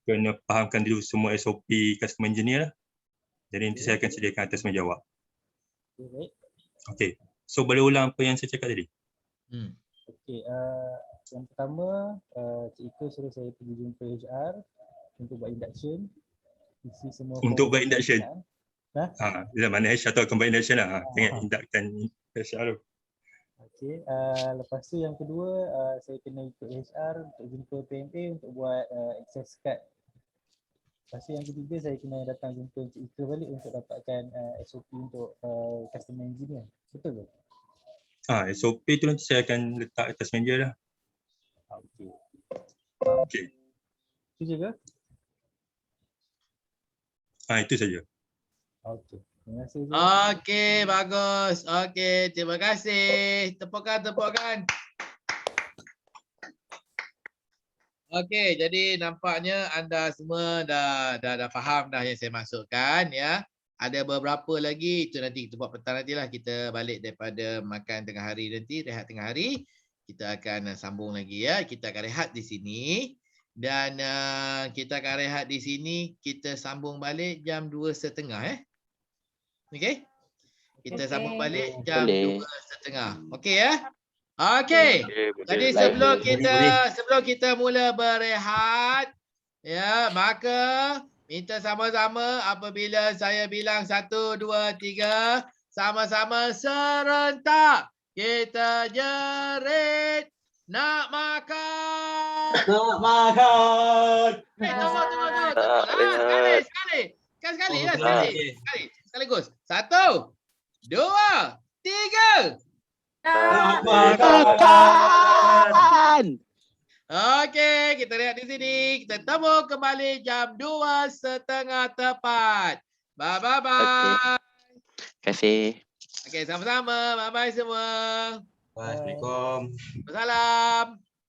kena fahamkan dulu semua SOP customer engineer lah. Jadi nanti saya akan sediakan atas meja awak. Okay. So boleh ulang apa yang saya cakap tadi? Okay, yang pertama Cik Ika suruh saya pergi jumpa HR untuk buat induction. Isi semua Untuk buat form induction? Mana HR tu akan buat induction lah. Jangan induction HR tu. Okay, lepas tu yang kedua saya kena ikut HR untuk jumpa PMA untuk buat access card. Lepas tu yang ketiga saya kena datang jumpa Cik Ika balik untuk dapatkan SOP untuk customer engineer. Betul ke? SOP tu nanti saya akan letak atas meja lah. Okay. Itu je ke? Itu saja. Okay. Terima kasih. Okey, bagus. Okey, terima kasih. Tepukan. Okey, jadi nampaknya anda semua dah faham dah yang saya masukkan ya. Ada beberapa lagi, itu nanti kita buat petang nantilah, kita balik daripada makan tengah hari nanti, rehat tengah hari. Kita akan sambung lagi ya. Kita akan rehat di sini. Dan kita akan rehat di sini, kita sambung balik jam 2:30 Okey. Kita sambung balik jam 2:30. Okey ya? Okey. Jadi sebelum kita mula berehat ya, maka minta sama-sama apabila saya bilang 1 2 3 sama-sama serentak kita jerit nak makan. Nak makan. Tunggu. Sekali. Sekaligus. 1 2 3. Nak makan. Okey, kita lihat di sini. Kita temu kembali jam 2:30 tepat. Bye. Terima kasih. Okey, sama-sama. Bye-bye semua. Assalamualaikum. Salam.